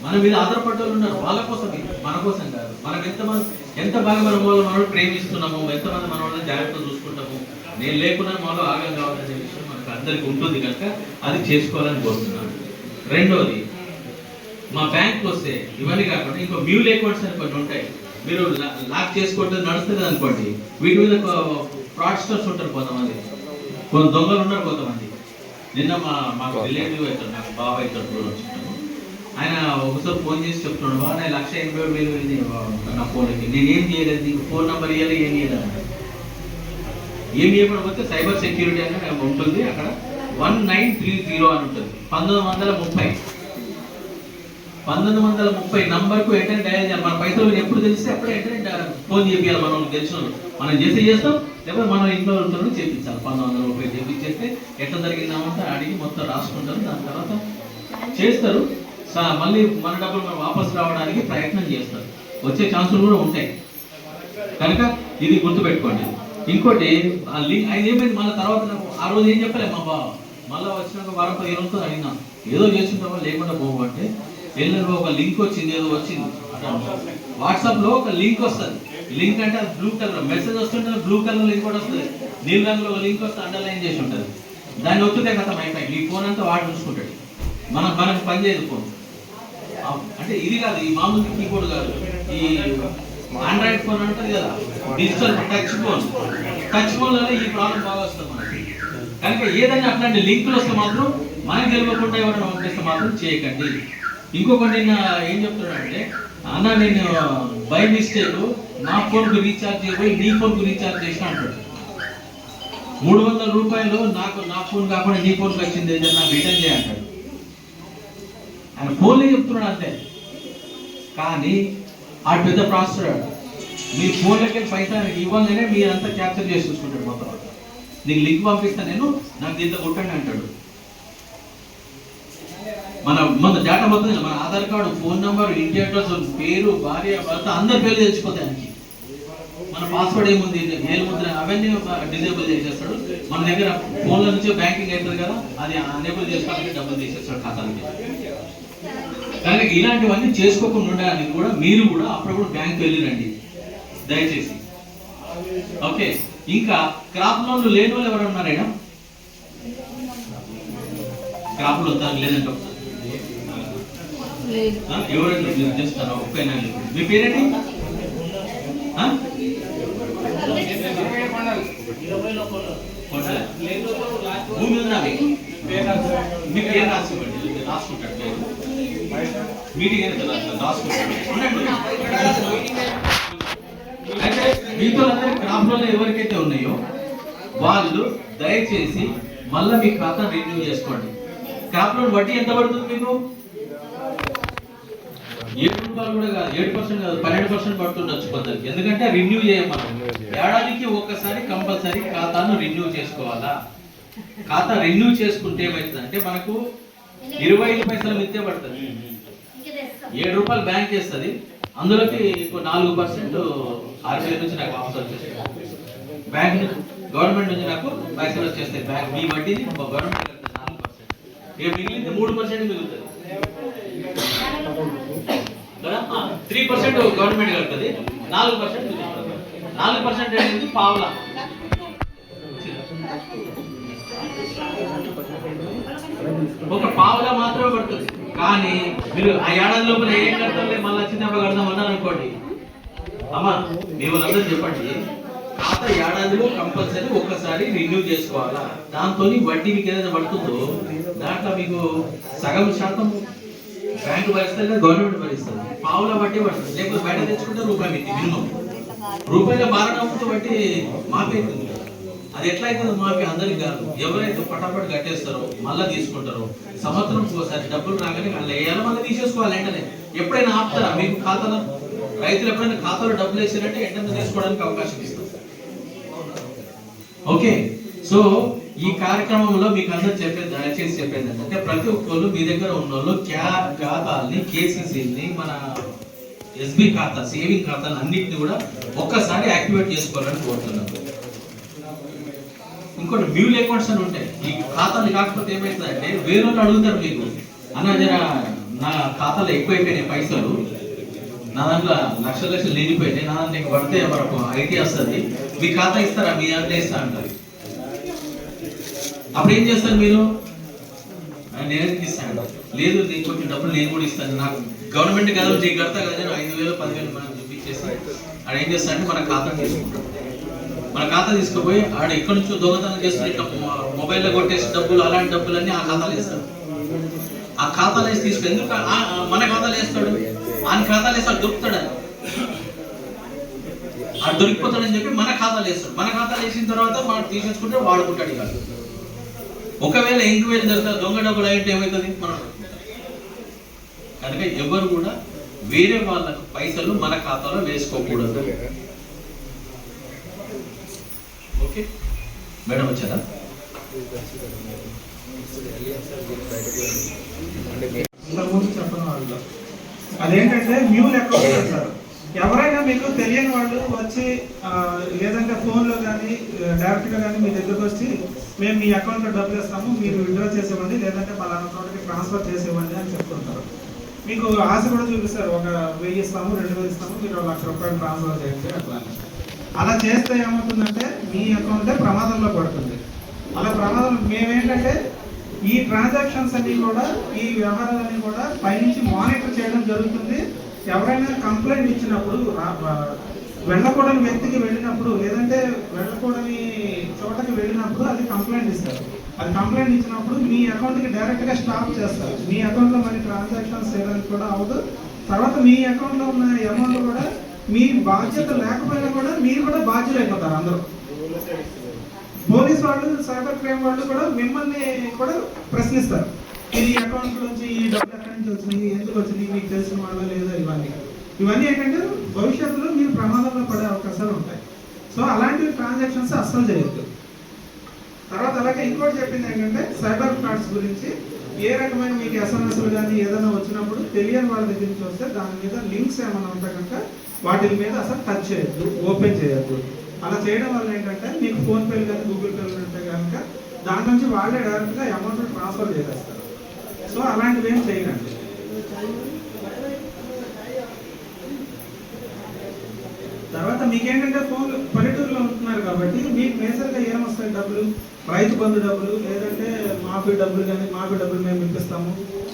మన మీద ఆధారపడ్డ వాళ్ళు ఉన్నారు, వాళ్ళ కోసం, మన కోసం కాదు. మనం ఎంత బాగా మన వాళ్ళు ప్రేమిస్తున్నాము, ఎంతమంది మన వాళ్ళని జాగ్రత్తగా చూసుకుంటాము, నేను లేకుండా మనలో ఆగం కావాలనే విషయం మనకు అందరికి ఉంటుంది కనుక అది చేసుకోవాలని కోరుతున్నాను. రెండోది, మా బ్యాంక్ వస్తే ఇవన్నీ కాకుండా ఇంకో మ్యూల్ అకౌంట్స్ అని కొన్ని ఉంటాయి. మీరు లాక్ చేసుకుంటే నడుస్తుంది అనుకోండి, వీటి మీద ఫ్రాడ్స్టర్స్ ఉంటారు కొంతమంది, కొన్ని దొంగలు ఉన్నారు కొంతమంది. నిన్న మాకు రిలేటివ్ అవుతాడు, నాకు బాబా అవుతాడు, దూరం వచ్చినాము. ఆయన ఒకసారి ఫోన్ చేసి చెప్తున్నాడు, బాబా నేను 1,87,000 అయింది నా ఫోన్కి, నేను ఏం చేయలేదు, నీకు ఫోన్ నెంబర్ ఇవ్వాలి, ఏం చేయలేదు. ఏం చేయకపోతే సైబర్ సెక్యూరిటీ అని ఉంటుంది, అక్కడ 1930 అని ఉంటుంది. 1930 నంబర్కు వెంటనే డయల్ చేయాలి. మన పైసలు ఎప్పుడు తెలిస్తే అప్పుడే వెంటనే ఫోన్ చేయాలి. మనం తెలిసిన మనం చేస్తాం, లేకపోతే మనం ఇంట్లో ఉంటున్నాం చేయించాలి. 1,100 రూపాయలు చేయించేస్తే ఎట్లా జరిగిందామంటే అడిగి మొత్తం రాసుకుంటారు. దాని తర్వాత చేస్తారు, మళ్ళీ మన డబ్బులు మనం వాపసు రావడానికి ప్రయత్నం చేస్తారు. వచ్చే ఛాన్సులు కూడా ఉంటాయి కనుక ఇది గుర్తుపెట్టుకోండి. ఇంకోటి ఆ లింక్ ఆయన ఏమైంది మళ్ళీ తర్వాత నాకు ఆ రోజు ఏం చెప్పలే మా బావ, మళ్ళీ వచ్చినాక 15 రోజులతో అయినా ఏదో చేస్తుంటావా లేకుండా పోవు అంటే వెళ్ళిన ఒక లింక్ వచ్చింది, ఏదో వచ్చింది వాట్సాప్లో ఒక లింక్ వస్తుంది. లింక్ అంటే అది బ్లూ కలర్ మెసేజ్ వస్తుంటుంది, బ్లూ కలర్ లింక్ కూడా వస్తుంది, నీళ్ళ రంగులో ఒక లింక్ వస్తే అండర్లైన్ చేసి ఉంటుంది. దాన్ని వచ్చితే కథం అయిపోయి మీ ఫోన్ అంతా వాడు చూసుకుంటాడు, మనకు పని చేయదు ఫోన్. అంటే ఇది కాదు, ఈ మామూలు కీబోర్డ్ కాదు, ఈ ఆండ్రాయిడ్ ఫోన్ ఉంటుంది కదా, డిజిటల్ టచ్ ఫోన్లలో ఈ ప్రాబ్లం బాగా వస్తుంది మనకి. కనుక ఏదైనా అట్లాంటి లింకులు వస్తే మాత్రం మనకి తెలియకుండా ఎవరైనా పంపిస్తే మాత్రం చేయకండి. ఇంకొకటి నేను ఏం చెప్తున్నానంటే, అన్న నేను బై మిస్టేక్ నా ఫోన్కు రీఛార్జ్ చేయబోయి నీ ఫోన్కు రీఛార్జ్ చేసిన అంటాడు. 300 రూపాయలు నాకు నా ఫోన్ కాకుండా నీ ఫోన్కి వచ్చింది ఏదైనా రిటర్న్ చేయంటాడు. ఆయన ఫోన్లే చెప్తున్నాడు అంతే. కానీ ఆ పెద్ద ప్రాసెసర్ మీ ఫోన్లకి పైసా ఇవ్వగానే మీరంతా క్యాప్చర్ చేసి చూసుకుంటాడు. మొత్తం నీకు లింక్ పంపిస్తాను నేను, నాకు దీంతో కొట్టండి అంటాడు. మన డేటా మొత్తం మన ఆధార్ కార్డు, ఫోన్ నెంబర్, ఇంటి అడ్రస్, పేరు, భార్య, భర్త అందరి పేర్లు తెచ్చిపోతాయి ఆయనకి. మన పాస్వర్డ్ ఏముంది, మెయిల్ ముద్ర, అవన్నీ డిజేబుల్ చేసేస్తాడు. మన దగ్గర ఫోన్ల నుంచి బ్యాంకింగ్ అవుతుంది కదా, అది అనేబుల్ చేసుకోవడానికి డబ్బులు తీసేస్తాడు ఖాతాలకి. కానీ ఇలాంటివన్నీ చేసుకోకుండా ఉండడానికి కూడా మీరు కూడా అప్పుడప్పుడు బ్యాంక్ వెళ్ళిరండి దయచేసి. ఓకే, ఇంకా క్రాప్ లోన్లు లేని వాళ్ళు ఎవరు ఉన్నారైనా? క్రాప్ లోన్ లేదంటే ఎవరైనా చేస్తారా? ఒక్క మీ పేరేంటి? భూమి ఉందా మీకు? మీ పేరు రాసుకోండి, రాసుకుంటాడు మీటింగ్ రాసుకుంటాడు. అయితే మీతో అందరూ క్రాప్ లోన్ ఎవరికైతే ఉన్నాయో వాళ్ళు దయచేసి మళ్ళీ మీ ఖాతా రెన్యూ చేసుకోండి. క్రాప్ లోన్ వడ్డీ ఎంత పడుతుంది మీకు? 7 రూపాయలు కూడా కాదు, 7% కాదు, 12% పడుతుండొచ్చు కొందరికి. ఎందుకంటే రెన్యూ చేయమని ఏడాదికి ఒక్కసారి కంపల్సరీ ఖాతాను రెన్యూ చేసుకోవాలా. ఖాతా రెన్యూ చేసుకుంటే ఏమవుతుందంటే మనకు 25 పైసలు మిత్తే పడుతుంది. 7 రూపాయలు బ్యాంక్ వేస్తుంది, అందులోకి 4% RBI నుంచి నాకు వాపసు వచ్చేస్తాయి. బ్యాంక్ గవర్నమెంట్ నుంచి నాకు పైసలు వచ్చేస్తాయి. బ్యాంక్ మీ వడ్డీని గవర్నమెంట్ 4%, ఇక మిగిలింది 3% మిగులుతుంది. 3% గవర్నమెంట్ కడుతుంది, 4% మిగులుతుంది. 4% అనేది పావులా. ఒక పావులా మాత్రమే పడుతుంది. కానీ మీరు ఆ ఏడాది లోపల ఏం కడతారులే మళ్ళీ వచ్చినప్పుడు కడదాం అన్నారు అనుకోండి. అమ్మా మీ వాళ్ళందరూ చెప్పండి, ఖాతా ఏడాదిలో కంపల్సరీ ఒక్కసారి రెన్యూ చేసుకోవాలా. దాంతో వడ్డీ మీకు ఏదైనా పడుతుందో దాంట్లో మీకు సగం శాతం బ్యాంకు భరిస్తుంది, గవర్నమెంట్ భరిస్తుంది. పావుల వడ్డీ పడుతుంది. లేకపోతే బయట తెచ్చుకుంటే రూపాయి మీకు మినిమం. రూపాయల బారనవ్వుతో బట్టి మాపేస్తుంది. అది ఎట్లా అవుతుందో మాపి అందరికి కాదు. ఎవరైతే పటాపట్ కట్టేస్తారో మళ్ళీ తీసుకుంటారో సంవత్సరం ఒకసారి డబ్బులు రాగానే అలా వేయాలి, మళ్ళీ తీసేసుకోవాలి. వెంటనే ఎప్పుడైనా ఆపుతారా? మీకు ఖాతాలో రైతులు ఎప్పుడైనా ఖాతాలో డబ్బులు వేసారంటే వెంటనే తీసుకోవడానికి అవకాశం ఇస్తారు. ఓకే, సో ఈ కార్యక్రమంలో మీకు అందరూ దయచేసి చెప్పేది ఏంటంటే ప్రతి ఒక్కరు మీ దగ్గర ఉన్న వాళ్ళు ఖాతాల్ని, కేసీసీని, మన ఎస్బీ ఖాతా, సేవింగ్ ఖాతాలు అన్నింటినీ కూడా ఒక్కసారి యాక్టివేట్ చేసుకోవాలని కోరుతున్నాను. ఇంకోటి మ్యూల్ అకౌంట్స్ అని ఉంటాయి. ఈ ఖాతాలు కాకపోతే ఏమవుతుందంటే వేరే వాళ్ళు అడుగుతారు మీకు, అన్న జర నా ఖాతాలో ఎక్కువైపోయినాయి పైసలు, నా దాంట్లో లక్షలు నిండిపోయినాయి, నా దాంట్లో పడితే మనకు ఐటీ వస్తుంది, మీ ఖాతా ఇస్తారా? మీ దాంట్లో ఇస్తా అంటారు. అప్పుడు ఏం చేస్తారు మీరు? నేను ఇస్తాను, లేదు నేను కొంచెం డబ్బులు నేను కూడా ఇస్తాను, నాకు గవర్నమెంట్ కాదు నీకు కడతా కదా, 5,000 10,000 మనం చూపించేస్తాను. ఆడ ఏం చేస్తానంటే మన ఖాతా తీసుకుంటాం. మన ఖాతా తీసుకుపోయి ఆడ ఎక్కడి నుంచో దొంగతనం చేస్తారు, ఇట్లా మొబైల్లో కొట్టేసి డబ్బులు, అలాంటి డబ్బులన్నీ ఆ ఖాతాలు వేస్తాడు. ఆ ఖాతాలు వేసి తీసుకు ఎందుకు మన ఖాతాలు వేస్తాడు? ఆయన ఖాతాలు వేస్తాడు, దొరుకుతాడు. అది దొరికిపోతాడని చెప్పి మన ఖాతాలు వేస్తాడు. మన ఖాతాలు వేసిన తర్వాత మనం తీసేసుకుంటే వాడుకుంటాడు. ఇక ఒకవేళ ఎంక్వైరీ జరుగుతుంది, దొంగ డబ్బులు అయితే ఏమవుతుంది మనం. కనుక ఎవరు కూడా వేరే వాళ్ళకు పైసలు మన ఖాతాలో వేసుకోకూడదు. ఓకే మేడం వచ్చారా? చెప్పిన వాళ్ళు అదేంటంటే మ్యూల్ అకౌంట్ అంటారు. ఎవరైనా మీకు తెలియని వాళ్ళు వచ్చి లేదంటే ఫోన్లో కానీ డైరెక్ట్గా కానీ మీ దగ్గరకు వచ్చి మేము మీ అకౌంట్లో డబ్బులు ఇస్తాము, మీరు విత్డ్రా చేసేవ్వండి, లేదంటే పలానా చోటకి ట్రాన్స్ఫర్ చేసేవ్వండి అని చెప్తుంటారు. మీకు ఆశ కూడా చూపిస్తారు, ఒక 1000 ఇస్తాము, 2000 ఇస్తాము, మీరు 1,00,000 రూపాయలు ట్రాన్స్ఫర్ చేయండి అట్లా. అలా చేస్తే ఏమవుతుందంటే మీ అకౌంటే ప్రమాదంలో పడుతుంది. అలా ప్రమాదం మేమేంటంటే ఈ ట్రాన్సాక్షన్స్ అన్ని కూడా, ఈ వ్యవహారాలన్నీ కూడా పైనుంచి మానిటర్ చేయడం జరుగుతుంది. ఎవరైనా కంప్లైంట్ ఇచ్చినప్పుడు వెళ్ళకూడని వ్యక్తికి వెళ్ళినప్పుడు లేదంటే వెళ్ళకూడని చోటకి వెళ్ళినప్పుడు అది కంప్లైంట్ ఇస్తారు. అది కంప్లైంట్ ఇచ్చినప్పుడు మీ అకౌంట్కి డైరెక్ట్గా స్టాప్ చేస్తారు. మీ అకౌంట్లో మరి ట్రాన్సాక్షన్స్ చేయడానికి కూడా అవ్వదు. తర్వాత మీ అకౌంట్లో ఉన్న అమౌంట్ కూడా మీ బాధ్యత లేకపోయినా కూడా మీరు కూడా బాధ్యులు అయిపోతారు అందరూ. పోలీస్ వాళ్ళు, సైబర్ క్రైమ్ వాళ్ళు కూడా మిమ్మల్ని కూడా ప్రశ్నిస్తారు. ఇది అకౌంట్ నుంచి ఈ డబ్బులు ఎక్కడి నుంచి వచ్చినాయి, ఎందుకు వచ్చినాయి, మీకు తెలిసిన వాళ్ళ లేదా, ఇవన్నీ ఏంటంటే భవిష్యత్తులో మీరు ప్రమాదంలో పడే అవకాశాలు ఉంటాయి. సో అలాంటి ట్రాన్సాక్షన్స్ అస్సలు చేయొద్దు. తర్వాత అలాగే ఇంకోటి చెప్పింది ఏంటంటే సైబర్ ఫ్రాడ్స్ గురించి. ఏ రకమైన మీకు ఎస్ఎంఎస్లు కానీ ఏదైనా వచ్చినప్పుడు తెలియని వాళ్ళ దగ్గర నుంచి వస్తే దాని మీద లింక్స్ ఏమైనా ఉంటే కనుక వాటి మీద అసలు టచ్ చేయొద్దు, ఓపెన్ చేయొద్దు. అలా చేయడం వల్ల ఏంటంటే మీకు ఫోన్పేలు కానీ గూగుల్ పేలు ఉంటే కనుక దాని నుంచి వాళ్ళే డైరెక్ట్గా అమౌంట్ ట్రాన్స్ఫర్ చేసేస్తారు. సో అలాంటివి ఏం చేయకండి. తర్వాత మీకేంటంటే ఫోన్ పల్లెటూరులో ఉంటున్నారు కాబట్టి మీకు మేజర్గా ఏమొస్తాయి డబ్బులు, రైతు బంధు డబ్బులు, లేదంటే మాఫీ డబ్బులు కానీ మాఫీ డబ్బులు మేము ఇప్పిస్తాము,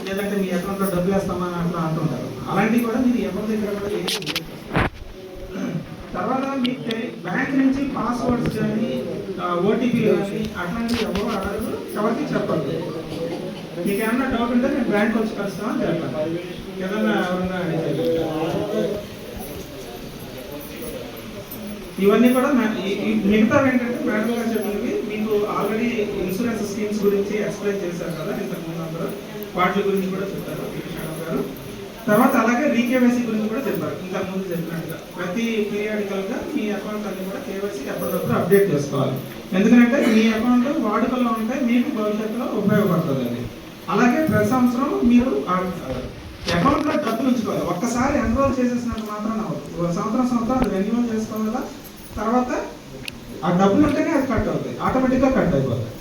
లేదంటే మీ అకౌంట్లో డబ్బులు వేస్తామని అట్లా అంటుంటారు. అలాంటివి కూడా మీరు ఎవరి దగ్గర కూడా ఏమి. తర్వాత మీకు బ్యాంక్ నుంచి పాస్వర్డ్స్ కానీ ఓటీపీలు కానీ అట్లాంటివి ఎవరు అడగరు, ఎవరికి చెప్పదు. మీకు ఏమన్నా డౌట్ ఉంటే నేను బ్యాంక్ వచ్చి కలుస్తామని చెప్పాను. ఏదన్నా ఎవరన్నా అడిగితే ఇవన్నీ కూడా మిగతా ఏంటంటే మేడం గారు చెప్పినవి మీకు ఆల్రెడీ ఇన్సూరెన్స్ స్కీమ్స్ గురించి ఎక్స్ప్లెయిన్ చేశారు కదా ఇంతకుముందు అందరూ, వాటి గురించి కూడా చెప్పారు మేడం గారు. తర్వాత అలాగే రీకేవైసీ గురించి కూడా చెప్పారు ఇంతకుముందు చెప్పినట్టుగా. ప్రతి పీరియాడికల్గా మీ అకౌంట్ అన్ని కూడా కేవైసీ ఎప్పటికప్పుడు అప్డేట్ చేసుకోవాలి. ఎందుకంటే మీ అకౌంట్ వాడుకలో ఉంటే మీకు భవిష్యత్తులో ఉపయోగపడుతుంది అది. అలాగే ప్రతి సంవత్సరం మీరు అకౌంట్లో డబ్బులు ఉంచుకోవాలి. ఒక్కసారి ఎన్రోల్ చేసేసినంత మాత్రం సంవత్సరం అది రెన్యువల్ చేసుకోవాలా. తర్వాత ఆ డబ్బులు ఉంటేనే అది కట్ అవుతాయి, ఆటోమేటిక్గా కట్ అయిపోతాయి.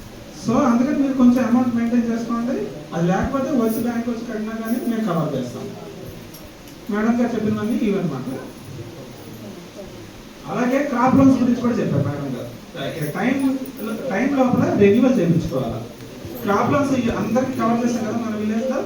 సో అందుకని మీరు కొంచెం అమౌంట్ మెయింటైన్ చేసుకోండి. అది లేకపోతే వచ్చి బ్యాంక్ వచ్చి కట్టినా కానీ మేము కవర్ చేస్తాం. మేడం గారు చెప్పినవన్నీ ఇవన్నమాట. అలాగే క్రాప్ లోన్స్ గురించి కూడా చెప్పారు మేడం గారు. టైం లోపల రెన్యువల్ చేయించుకోవాలి. క్రాప్ లోన్స్ అందరికి కవర్ చేస్తాం కదా మన విలేజ్లో.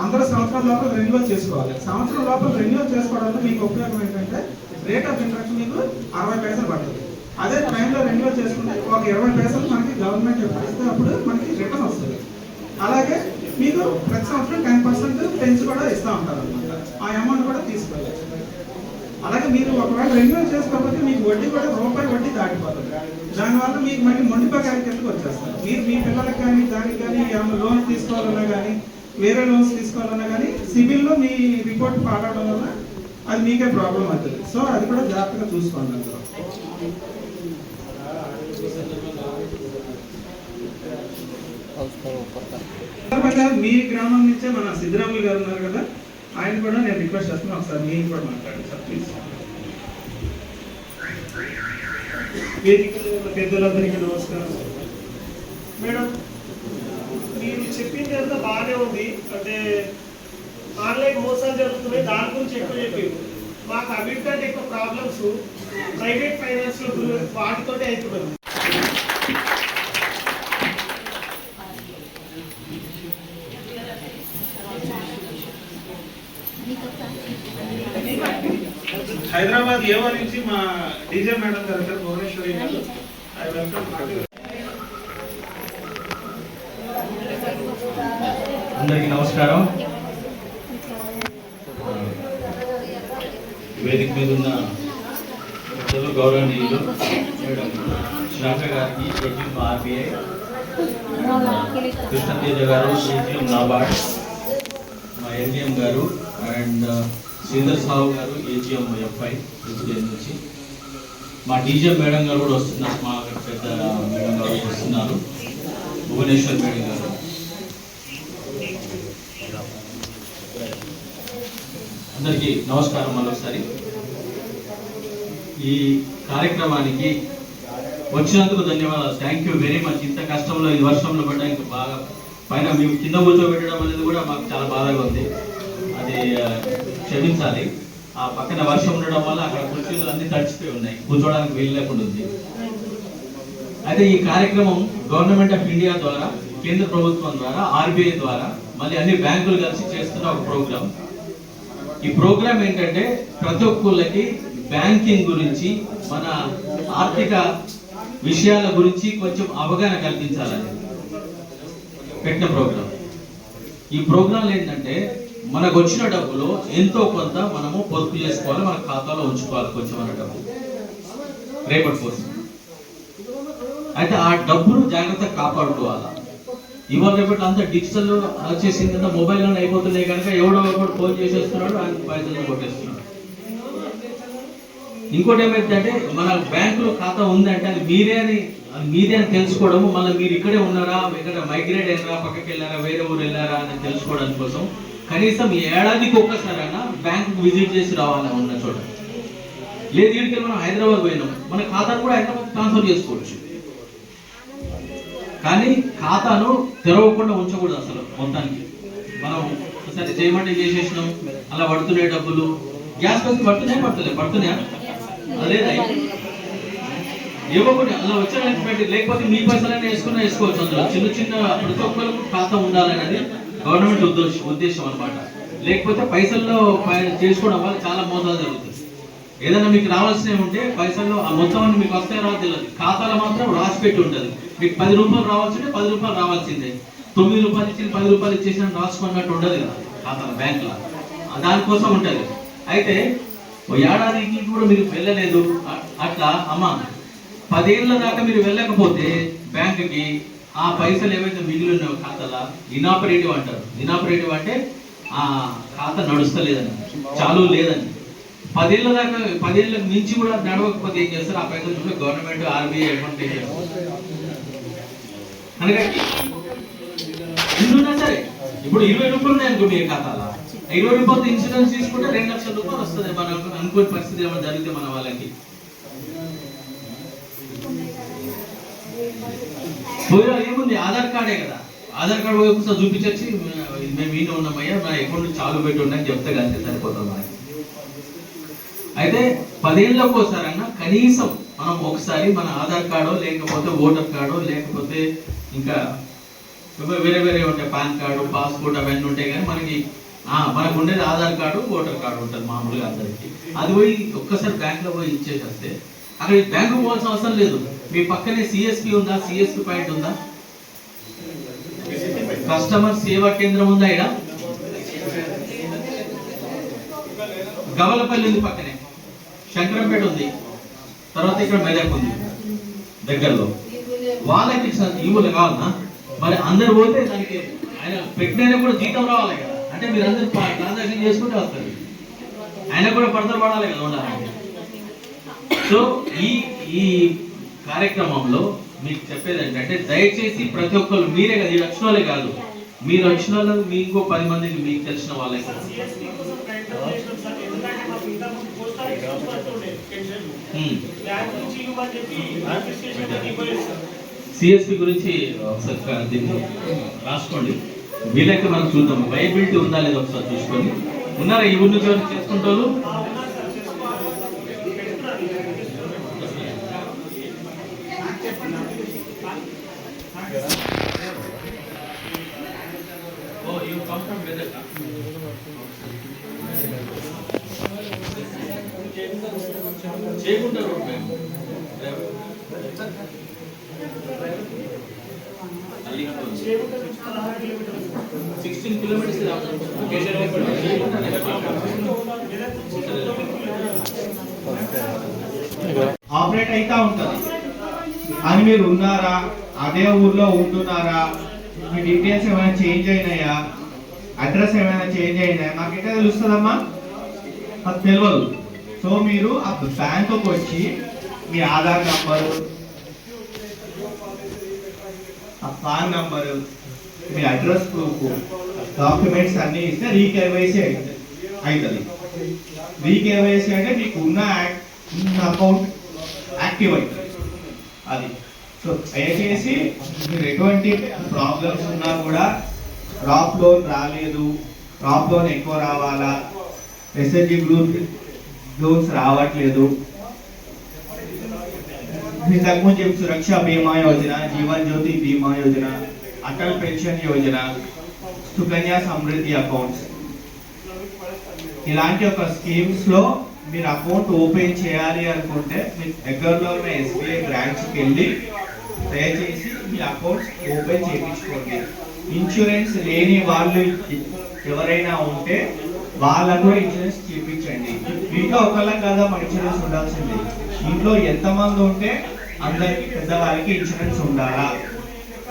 అందరూ సంవత్సరం లోపల రెన్యువల్ చేసుకోవాలి. సంవత్సరం లోపల రెన్యువల్ చేసుకోవడం వల్ల మీకు ఉపయోగం ఏంటంటే రేట్ ఆఫ్ ఇంట్రెస్ట్ మీకు 60 పైసలు పడుతుంది. అదే టైంలో రెన్యువల్ చేసుకుంటే ఒక 20 పైసలు మనకి గవర్నమెంట్ ఇస్తే అప్పుడు మనకి రిటర్న్ వస్తుంది. అలాగే మీకు ప్రతి సంవత్సరం 10% పెంచి కూడా ఇస్తూ ఉంటారు అనమాట. ఆ అమౌంట్ కూడా తీసుకోవాలి. అలాగే మీరు ఒకవేళ రెన్యువల్ చేసుకోకపోతే మీకు వడ్డీ కూడా రూపాయి వడ్డీ దాటిపోతుంది. దానివల్ల మీకు మళ్ళీ మొండిపకాయ కిందకు వచ్చేస్తారు. మీరు మీ పిల్లలకి కానీ దానికి కానీ లోన్ తీసుకోవాలన్నా కానీ వేరే లోన్స్ తీసుకోవాలన్నా కానీ సిబిల్లో మీ రిపోర్ట్ పాడడం వల్ల అది మీకే ప్రాబ్లం అవుతుంది. సో అది కూడా జాగ్రత్తగా చూసుకోండి. అందులో మీ గ్రామం నుంచే మన సిద్ధరాములు గారు ఉన్నారు కదా, ఆయన కూడా నేను రిక్వెస్ట్ చేస్తున్నాను ఒకసారి మీరు కూడా మాట్లాడండి సార్ ప్లీజ్. పెద్దలందరికీ నమస్కారం. మేడం, మీరు చెప్పింది అంతా బాగానే ఉంది. అంటే ఆన్లైన్ మోసాలు జరుగుతున్నాయి, దాని గురించి ఎక్కువ చెప్పారు. మాకు అన్నిటికంటే ఎక్కువ ప్రాబ్లమ్స్ ప్రైవేట్ ఫైనాన్స్ వాటితోనే అవుతున్నది. హైదరాబాద్ ఏవో నుంచి మా డీజే మేడం గారు వచ్చారు, భువనేశ్వరి గారు. I welcome. అందరికీ నమస్కారం. వేదిక మీద ఉన్న తెలుగు గౌరవనీయులు మేడం శ్రావ్య గారికి, ఏటీఎం ఆర్బీఐ, కృష్ణతేజ గారు, ఏటీఎం నాబార్డ్, మా ఎన్టీఎం గారు అండ్ శ్రీధర్ సాహు గారు, ఏటీఎం ఎఫ్ఐ నుంచి, మా డీజే మేడం గారు కూడా వస్తున్నారు, మా పెద్ద మేడం గారు వస్తున్నారు, భువనేశ్వర్ మేడం గారు. అందరికీ నమస్కారం. మరొకసారి ఈ కార్యక్రమానికి వచ్చినందుకు ధన్యవాదాలు. Thank you very much. ఇంత కష్టంలో ఈ వర్షంలో పడ్డా ఇంకా బాగా పైన మేము కింద కూర్చోబెట్టడం అనేది కూడా మాకు చాలా బాధగా ఉంది. అది క్షమించాలి. ఆ పక్కన వర్షం ఉండడం వల్ల అక్కడ కుర్చీలు అన్ని తడిచిపోయి ఉన్నాయి, కూర్చోవడానికి వీలు లేకుండా ఉంది. అయితే ఈ కార్యక్రమం గవర్నమెంట్ ఆఫ్ ఇండియా ద్వారా, కేంద్ర ప్రభుత్వం ద్వారా, ఆర్బీఐ ద్వారా, మళ్ళీ అన్ని బ్యాంకులు కలిసి చేస్తున్న ఒక ప్రోగ్రామ్. ఈ ప్రోగ్రామ్ ఏంటంటే ప్రతి ఒక్కళ్ళకి బ్యాంకింగ్ గురించి, మన ఆర్థిక విషయాల గురించి కొంచెం అవగాహన కల్పించాలని పెట్టిన ప్రోగ్రామ్. ఈ ప్రోగ్రాంలు ఏంటంటే మనకు వచ్చిన డబ్బులో ఎంతో కొంత మనము పొదుపు చేసుకోవాలి, మన ఖాతాలో ఉంచుకోవాలి కొంచెం మన డబ్బు రేపటి కోసం. అయితే ఆ డబ్బును జాగ్రత్తగా కాపాడుకోవాలా. ఇవాళ రేపటి అంతా డిజిటల్ వచ్చేసింది కదా, మొబైల్లో అయిపోతున్నాయి కనుక ఎవడో ఒకటి ఫోన్ చేసేస్తున్నాడు, ఆయన పైసలు కొట్టేస్తున్నాడు. ఇంకోటి ఏమైందంటే మన బ్యాంకులో ఖాతా ఉందంటే అది మీదే అని తెలుసుకోవడము, మళ్ళీ మీరు ఇక్కడే ఉన్నారా, ఇక్కడ మైగ్రేట్ అయినారా, పక్కకి వెళ్ళారా, వేరే ఊరు వెళ్ళారా అని తెలుసుకోవడం కోసం కనీసం ఏడాదికి ఒక్కసారైనా బ్యాంకుకు విజిట్ చేసి రావాలని ఉన్న చోట. లేదు వీడికి మనం హైదరాబాద్ పోయినాం, మన ఖాతాను కూడా హైదరాబాద్ ట్రాన్స్ఫర్ చేసుకోవచ్చు. కానీ ఖాతాను తెరవకుండా ఉంచకూడదు అసలు మొత్తానికి. మనం ఒకసారి చేయమంటే చేసేసినాం, అలా పడుతున్నాయి డబ్బులు. గ్యాస్ పైసలు పడుతున్నాయా అదేదా ఇవ్వకుండా అలా వచ్చాడని పెట్టి, లేకపోతే మీ పైసలన్నీ వేసుకోవచ్చు. అందులో చిన్న ప్రతి ఒక్కరికి ఖాతా ఉండాలనేది గవర్నమెంట్ ఉద్దేశం అనమాట. లేకపోతే పైసల్లో చేసుకోవడం వల్ల చాలా మోసాలు జరుగుతుంది. ఏదైనా మీకు రావాల్సినవి ఉంటే పైసల్లో ఆ మొత్తం అన్ని మీకు వస్తాయో రావో తెలియదు, ఖాతాలో మాత్రం రాసి పెట్టి ఉంటుంది. మీకు 10 రూపాయలు రావాల్సింటే 10 రూపాయలు రావాల్సిందే, 9 రూపాయలు ఇచ్చి 10 రూపాయలు ఇచ్చేసిన రాసుకున్నట్టు ఉండదు కదా ఖాతాలో, బ్యాంకులో. దానికోసం ఉంటుంది. అయితే ఏడాదికి కూడా మీరు వెళ్ళలేదు, అట్లా అమ్మ 10 ఏళ్ళ దాకా మీరు వెళ్ళకపోతే బ్యాంకుకి ఆ పైసలు ఏవైతే మిగిలి ఉన్నాయో ఖాతాలో ఇనాపరేటివ్ అంటారు. ఇనాపరేటివ్ అంటే ఆ ఖాతా నడుస్తలేదని, చాలు లేదని. 10 ఏళ్ళ దాకా 10 ఏళ్ళకి మించి కూడా నడవకపోతే ఏం చేస్తారు, ఆ పైసలు చూస్తే గవర్నమెంట్ ఆర్బీఐ అకౌంట్ చేస్తారు. అనగా ఇల్లున్నా సరే ఇప్పుడు 20 రూపాయలు ఉన్నాయి అనుకో మీ ఖాతాలో, 20 రూపాయలతో ఇన్సూరెన్స్ తీసుకుంటే 2 లక్షల రూపాయలు వస్తుంది. మనం అనుకోని పరిస్థితి ఏమైనా జరిగితే మన వాళ్ళకి. ఏముంది, ఆధార్ కార్డే కదా, ఆధార్ కార్డు ఒకసారి చూపించచ్చి మేము ఈయన ఉన్నామయ్యా, నా అకౌంట్ చాలు పెట్టి ఉన్నాయని చెప్తే కానీ సరిపోతాం మనకి. అయితే 10 ఏళ్ళకి ఒకసారైనా కనీసం మనం ఒకసారి మన ఆధార్ కార్డో లేకపోతే ఓటర్ కార్డో లేకపోతే ఇంకా వేరే ఉంటాయి, పాన్ కార్డు, పాస్పోర్ట్ అవన్నీ ఉంటాయి. కానీ మనకు ఉండేది ఆధార్ కార్డు, ఓటర్ కార్డు ఉంటుంది మామూలుగా అందరికి. అది పోయి ఒక్కసారి బ్యాంకులో పోయి ఇచ్చేసేస్తే అక్కడ బ్యాంకు పోవాల్సిన అవసరం లేదు. మీ పక్కనే సిఎస్పి ఉందా, సిఎస్పి పాయింట్ ఉందా, కస్టమర్ సేవా కేంద్రం ఉందా, ఇక్కడ గవలపల్లి ఉంది, పక్కనే శంకరంపేట ఉంది, తర్వాత ఇక్కడ మెదక్ ఉంది దగ్గరలో. వాళ్ళకి ఇవ్వలు కావాలన్నా మరి అందరు పోతే దానికి ఆయన పెట్టిన కూడా జీతం రావాలి కదా. అంటే మీరు అందరు ట్రాన్సాక్షన్ చేసుకుంటే వస్తుంది, ఆయన కూడా పడతలు పడాలి కదా ఉండాలంటే. సో ఈ కార్యక్రమంలో మీకు చెప్పేది ఏంటంటే దయచేసి ప్రతి ఒక్కరు మీరే కదా, ఈ వచ్చిన వాళ్ళే కాదు, మీరు వచ్చిన వాళ్ళు మీ ఇంకో 10 మందికి మీకు తెలిసిన వాళ్ళే కదా. సిఎస్పి గురించి ఒకసారి దీన్ని రాసుకోండి, వీలైతే మనం చూద్దాం వైబిలిటీ ఉందా లేదా ఒకసారి చూసుకొని. ఉన్నారా ఈ ఊరి నుంచి ఎవరు చేసుకుంటారు? చేయకుంటారు 16 కిలోమీటర్స్ ఆపరేట్ అయితే ఉంటుంది. అని మీరు ఉన్నారా, అదే ఊర్లో ఉంటున్నారా, మీ డీటెయిల్స్ ఏమైనా చేంజ్ అయినాయా, అడ్రస్ ఏమైనా చేంజ్ అయినాయా, మాకైతే తెలుస్తుందమ్మా, అది తెలియదు. సో మీరు ఆ బ్యాంకుకి వచ్చి మీ ఆధార్ నంబరు, ఆ పాన్ నంబరు, మీ అడ్రస్ ప్రూఫ్, డాక్యుమెంట్స్ అన్నీ ఇస్తే రీకేవైసీ అవుతుంది. రీకేవైసీ అంటే మీకు ఉన్న అకౌంట్ యాక్టివ్ అవుతుంది అది. సో దయచేసి మీరు ఎటువంటి ప్రాబ్లమ్స్ ఉన్నా కూడా, క్రాప్ లోన్ రాలేదు, క్రాప్ లోన్ ఎక్కువ రావాలా, ఎస్ఎస్జి గ్రూప్ లోన్స్ రావట్లేదు, ఇంతకుముందు సురక్ష బీమా యోజన, జీవన్ జ్యోతి బీమా యోజన, అటల్ పెన్షన్ యోజన, సుకన్య సమృద్ధి అకౌంట్స్, ఇలాంటి ఒక స్కీమ్స్లో మీరు అకౌంట్ ఓపెన్ చేయాలి అనుకుంటే మీరు దగ్గరలో ఉన్న ఎస్బీఐ బ్రాంచ్కి వెళ్ళి దయచేసి మీ అకౌంట్ ఓపెన్ చేయించుకోండి. ఇన్సూరెన్స్ లేని వాళ్ళు ఎవరైనా ఉంటే వాళ్ళకు కూడా ఇన్సూరెన్స్ చేయించండి. ఇంట్లో ఒకళ్ళకి కదా మన ఇన్సూరెన్స్ ఉండాల్సింది. ఇంట్లో ఎంతమంది ఉంటే అందరికి పెద్దవాళ్ళకి ఇన్సూరెన్స్ ఉండాలా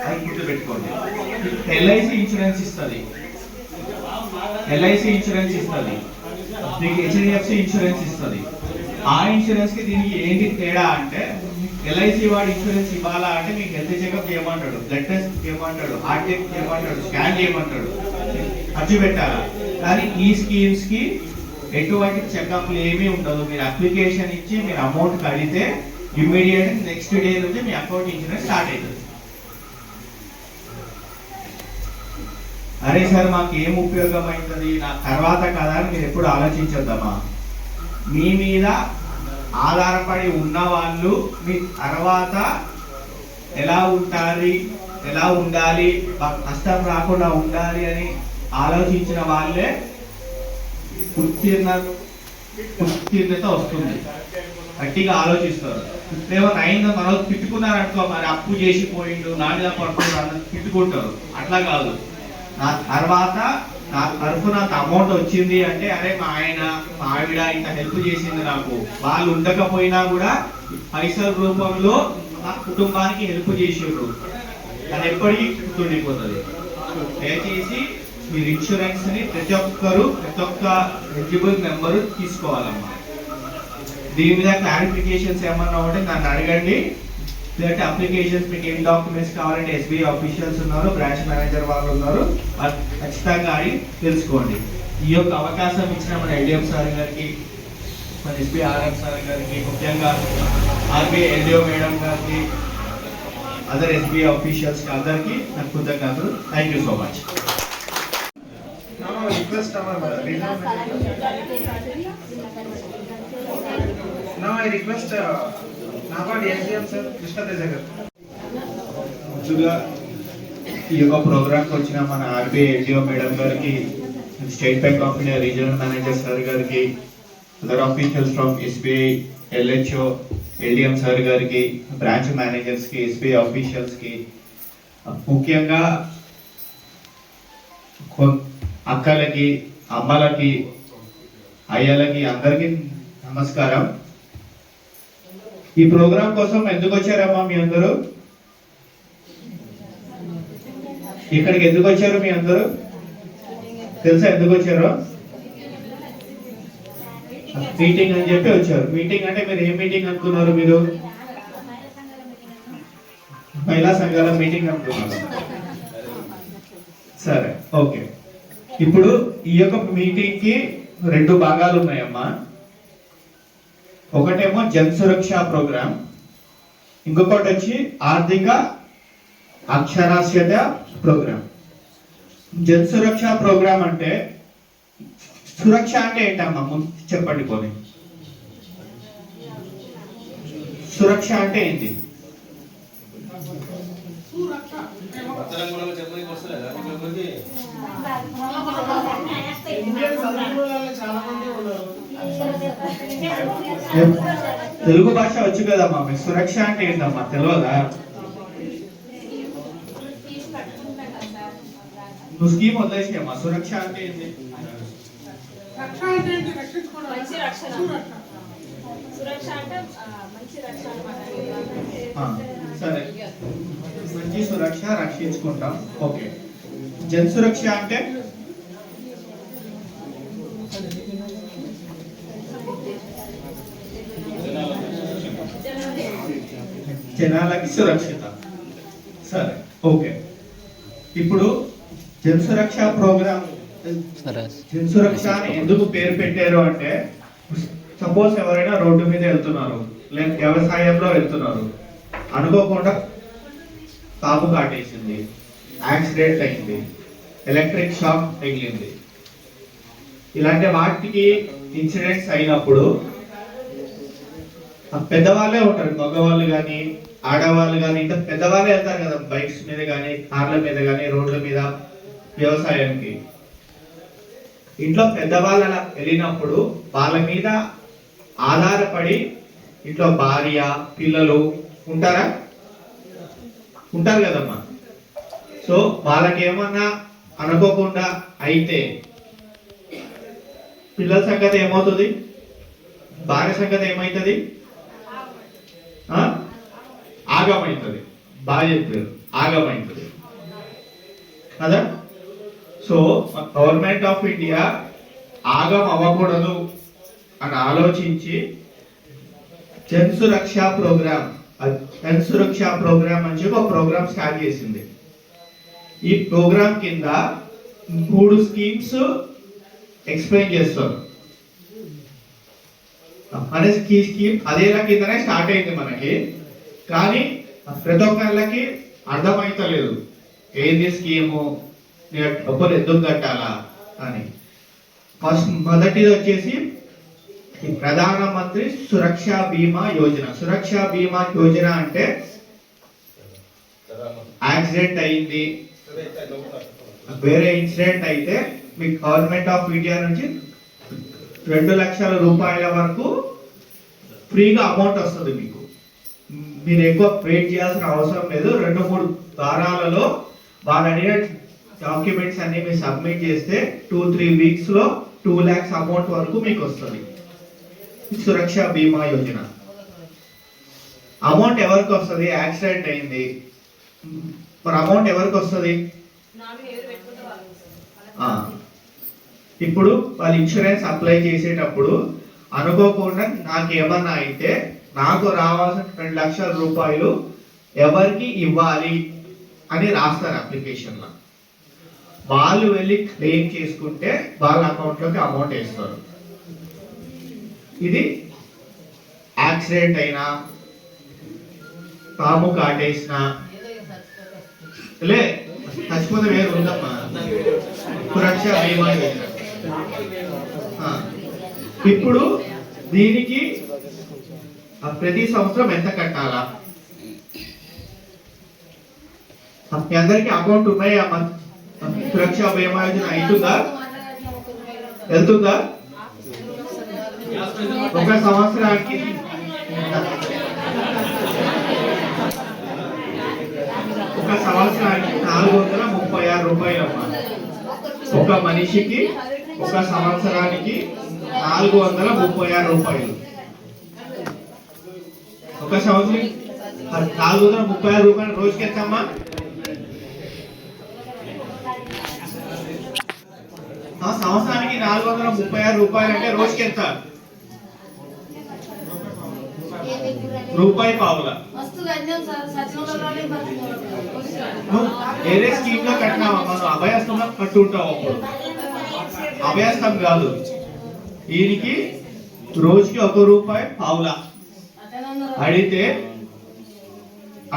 అది గుర్తుపెట్టుకోండి. ఎల్ఐసి ఇన్సూరెన్స్ ఇస్తుంది, మీకు హెచ్డిఎఫ్సి ఇన్సూరెన్స్ ఇస్తుంది. ఆ ఇన్సూరెన్స్కి దీనికి ఏంటి తేడా అంటే ఎల్ఐసి వాడు ఇన్సూరెన్స్ ఇవ్వాలా అంటే మీకు హెల్త్ చెకప్ చేయమంటాడు, బ్లడ్ టెస్ట్ చేయమంటాడు, హార్ట్ చెక్ చేయమంటాడు, స్కాన్ చేయమంటాడు, ఖర్చు పెట్టాలా. కానీ ఈ స్కీమ్స్కి ఎటువంటి చెకప్లు ఏమీ ఉండదు. మీరు అప్లికేషన్ ఇచ్చి మీరు అమౌంట్ కడితే ఇమ్మీడియట్ నెక్స్ట్ డే నుంచి మీ అకౌంట్ ఇన్సూరెన్స్ స్టార్ట్ అవుతుంది. అరే సార్ మాకు ఏం ఉపయోగం అవుతుంది నా తర్వాత కదా అని మీరు ఎప్పుడు ఆలోచించొద్దమ్మా. మీ మీద ఆధారపడి ఉన్న వాళ్ళు మీ తర్వాత ఎలా ఉండాలి కష్టం రాకుండా ఉండాలి అని ఆలోచించిన వాళ్ళే ఉత్తీర్ణత వస్తుంది. గట్టిగా ఆలోచిస్తారు. ఏమైనా అయిందో మనం తిట్టుకున్నారనుకో, మరి అప్పు చేసిపోయిండు నా మీద పడుతున్నాడు తిట్టుకుంటారు. అట్లా కాదు, నా తర్వాత నా తరఫున నాకు అమౌంట్ వచ్చింది అంటే అరే మా ఆయన మా ఆవిడ ఇంత హెల్ప్ చేసింది నాకు, వాళ్ళు ఉండకపోయినా కూడా పైసల రూపంలో నా కుటుంబానికి హెల్ప్ చేసిండ్రు, అది ఎప్పటికీ గుర్తుండిపోతుంది. దయచేసి మీరు ఇన్సూరెన్స్ ని ప్రతి ఒక్క ఎలిజిబుల్ మెంబరు తీసుకోవాలమ్మా. దీని మీద క్లారిఫికేషన్స్ ఏమన్నా ఉంటే నన్ను అడగండి. లేదంటే అప్లికేషన్స్ మీకు ఏం డాక్యుమెంట్స్ కావాలంటే ఎస్బీఐ ఆఫీషియల్స్ ఉన్నారు, బ్రాంచ్ మేనేజర్ వాళ్ళు ఉన్నారు, ఖచ్చితంగా అడిగి తెలుసుకోండి. ఈ యొక్క అవకాశం ఇచ్చిన మన ఎల్డిఎం సార్ గారికి, మన ఎస్బీఐ ఆర్ఎం సార్ గారికి, ముఖ్యంగా ఆర్బీఐ ఎల్డిఓ మేడం గారికి, అదర్ ఎస్బీఐ ఆఫీషియల్స్ అందరికీ నాకు కృతజ్ఞతలు. Thank you so much. Now I request NABARD SDM sir Krishna Teja garu. ముందుగా ఈ యొక్క ప్రోగ్రామ్కి వచ్చిన మన ఆర్బీఐ ఎల్డిఓ మేడం గారికి, State Bank of India regional manager sir గారికి, other officials from SBI, LHO, LDM sir గారికి, బ్రాంచ్ మేనేజర్స్కి, ఎస్బీఐ ఆఫీషియల్స్కి, ముఖ్యంగా అక్కలకి, అమ్మలకి, అయ్యలకి అందరికీ నమస్కారం. ఈ ప్రోగ్రాం కోసం ఎందుకు వచ్చారమ్మా మీ అందరూ? ఇక్కడికి ఎందుకు వచ్చారు మీ అందరూ? తెలుసా ఎందుకు వచ్చారో? మీటింగ్ అని చెప్పి వచ్చారు. మీటింగ్ అంటే మీరు ఏం మీటింగ్ అనుకున్నారు? మీరు మహిళా సంఘాల మీటింగ్ అనుకున్నారు. సరే, ఓకే. ఇప్పుడు ఈ యొక్క మీటింగ్ కి 2 భాగాలు ఉన్నాయమ్మా. ఒకటేమో జన్ సురక్ష ప్రోగ్రామ్, ఇంకొకటి వచ్చి ఆర్థిక అక్షరాస్యత ప్రోగ్రామ్. జన్ సురక్ష ప్రోగ్రామ్ అంటే సురక్ష అంటే ఏంటమ్మా చెప్పండి పోనీ. సురక్ష అంటే ఏంటి? తెలుగు భాష వచ్చు కదమ్మా మీకు. సురక్ష అంటే ఏంటమ్మా తెలియదా? నువ్వు స్కీమ్ వదిలేసేయమ్మా. సురక్ష అంటే ఏంటి? సరే, మంచి సురక్ష రక్షించుకుంటాం. ఓకే. జన్ సురక్ష అంటే జనాలకి సురక్షిత. సరే, ఓకే. ఇప్పుడు జన్ సురక్ష ప్రోగ్రామ్, జన్ సురక్ష అని ఎందుకు పేరు పెట్టారు అంటే, సపోజ్ ఎవరైనా రోడ్డు మీద వెళ్తున్నారు, లేదా వ్యవసాయంలో వెళ్తున్నారు, అనుకోకుండా తాపు కాటేసింది, యాక్సిడెంట్ అయింది, ఎలక్ట్రిక్ షాక్ తగిలింది, ఇలాంటి వాటికి ఇన్సిడెంట్స్ అయినప్పుడు పెద్దవాళ్ళే ఉంటారు, మగవాళ్ళు కానీ ఆడవాళ్ళు కానీ, ఇంత పెద్దవాళ్ళే వెళ్తారు కదా బైక్స్ మీద కానీ, కార్ల మీద కానీ, రోడ్ల మీద వ్యవసాయానికి. ఇంట్లో పెద్దవాళ్ళు అలా వెళ్ళినప్పుడు వాళ్ళ మీద ఆధారపడి ఇంట్లో భార్య పిల్లలు ఉంటారా? ఉంటారు కదమ్మా. సో వాళ్ళకి ఏమన్నా అనుకోకుండా అయితే పిల్లల సంగతి ఏమవుతుంది? భార్య సంగతి ఏమవుతుంది? ఆగమవుతుంది. బాగా చెప్పారు, ఆగమవుతుంది కదా. సో గవర్నమెంట్ ఆఫ్ ఇండియా ఆగం అవ్వకూడదు అని ఆలోచించి జన్ సురక్ష ప్రోగ్రామ్ అని చెప్పి ఒక ప్రోగ్రామ్ స్టార్ట్ చేసింది. ఈ ప్రోగ్రామ్ కింద 3 స్కీమ్స్ ఎక్స్ప్లెయిన్ చేస్తారు. అనే స్కీమ్ అదేలా కిందనే స్టార్ట్ అయింది మనకి, కానీ ప్రతి ఒక్కళ్ళకి అర్థమైతలేదు ఏంది స్కీము, డబ్బులు ఎందుకు కట్టాలా అని. ఫస్ట్ మొదటిది వచ్చేసి ఈ ప్రధానమంత్రి సురక్ష బీమా యోజన. సురక్ష బీమా యోజన అంటే యాక్సిడెంట్ అయింది, వేరే ఇన్సిడెంట్ అయితే మీకు గవర్నమెంట్ ఆఫ్ ఇండియా నుంచి 2 లక్షల రూపాయల వరకు ఫ్రీగా అమౌంట్ వస్తుంది. మీకు మీరు ఎక్కువ వెయిట్ చేయాల్సిన అవసరం లేదు. 2-3 వారాలలో వాళ్ళు అడిగిన డాక్యుమెంట్స్ అన్ని మీరు సబ్మిట్ చేస్తే 2-3 వీక్స్ లో 2 lakhs అమౌంట్ వరకు మీకు వస్తుంది. సురక్ష బీమా యోజన అమౌంట్ ఎవరికి వస్తుంది? యాక్సిడెంట్ అయింది, మరి అమౌంట్ ఎవరికి వస్తుంది? ఇప్పుడు వాళ్ళు ఇన్సూరెన్స్ అప్లై చేసేటప్పుడు అనుకోకుండా నాకు ఏమన్నా అయితే నాకు రావాల్సిన 2 లక్షల రూపాయలు ఎవరికి ఇవ్వాలి అని రాస్తారు అప్లికేషన్ లో. వాళ్ళు వెళ్ళి క్లెయిమ్ చేసుకుంటే వాళ్ళ అకౌంట్ లోకి అమౌంట్ వేస్తారు. ఇది యాక్సిడెంట్ అయినా, పాము కాటేసినా, లే చచ్చిపోతే వేరు ఉందమ్మా సురక్ష బీమా యోజన. ఇప్పుడు దీనికి ప్రతి సంవత్సరం ఎంత కట్టాలా? మీ అందరికి అకౌంట్ ఉన్నాయా? సురక్ష బీమా యోజన అవుతుందా? వెళ్తుందా? ఒక సంవత్సరానికి 436 రూపాయలు అమ్మా. ఒక మనిషికి ఒక సంవత్సరానికి 436 రూపాయలు. ఒక సంవత్సరం 436 రూపాయలు రోజుకి ఎంతమ్మా? సంవత్సరానికి 436 రూపాయలు అంటే రోజుకి ఎంత? రూపాయి పావుల. వేరే స్కీమ్ లో కట్టినావా? మనం అభయస్థంలో కట్టుంటాం. అభయస్థం కాదు, దీనికి రోజుకి 1 రూపాయి పావుల. అడిగితే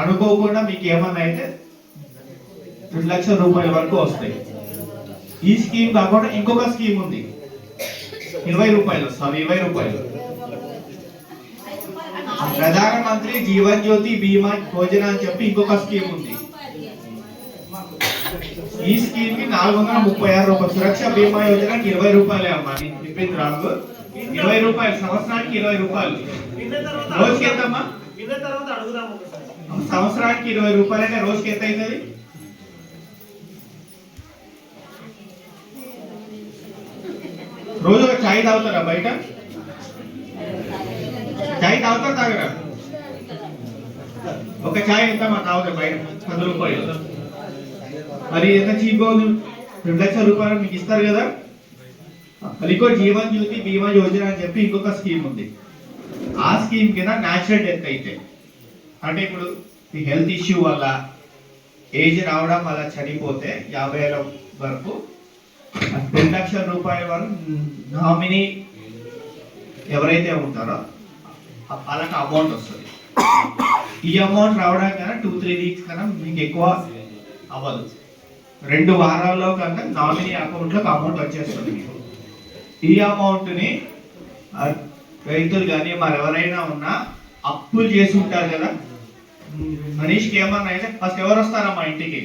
అనుకోకుండా మీకు ఏమన్నా అయితే 2 లక్షల రూపాయల వరకు వస్తాయి. ఈ స్కీమ్ కాకుండా ఇంకొక స్కీమ్ ఉంది, 20 రూపాయలు. ప్రధానమంత్రి జీవన్ జ్యోతి బీమా యోజన అని చెప్పి ఇంకొక స్కీమ్ ఉంది. ఈ స్కీమ్ కి 436 రూపాయలు. సురక్ష బీమా యోజనకి 20 రూపాయలే అమ్మా. చెప్పింది రాంగ్. 20 రూపాయలు సంవత్సరానికి 20 రూపాయలు. రోజుకి ఎంతమ్మా? సంవత్సరానికి 20 రూపాయలు అంటే రోజుకి ఎంత అవుతుంది? రోజు ఒక చాయ్ తాగుతారా? బయట చాయ్ తాగుతారు తాగరా? ఒక చాయ్ ఎంత తాగుతారు బయట? 10 రూపాయలు. మరి ఎంత చీప్ అవుతుంది? 2 లక్షల రూపాయలు మీకు ఇస్తారు కదా. అది ఇంకో జీవన్ జ్యోతి బీమా యోజన అని చెప్పి ఇంకొక స్కీమ్ ఉంది. ఆ స్కీమ్ కింద న్యాచురల్ డెత్ అయితే, అంటే ఇప్పుడు ఈ హెల్త్ ఇష్యూ వల్ల ఏజ్ రావడం వల్ల చనిపోతే 50 ఏళ్ళ వరకు 2 లక్షల రూపాయల వరకు నామినీ ఎవరైతే ఉంటారో వాళ్ళకి అమౌంట్ వస్తుంది. ఈ అమౌంట్ రావడం కన్నా 2-3 వీక్స్ కన్నా మీకు ఎక్కువ అవ్వదు. 2 వారాల్లో కన్నా నామినీ అకౌంట్లోకి అమౌంట్ వచ్చేస్తుంది మీకు. ఈ అమౌంట్ని రైతులు కానీ మరి ఎవరైనా ఉన్నా అప్పులు చేసి ఉంటారు కదా. మనీష్కి ఏమన్నా అయితే ఫస్ట్ ఎవరు వస్తారమ్మా ఇంటికి?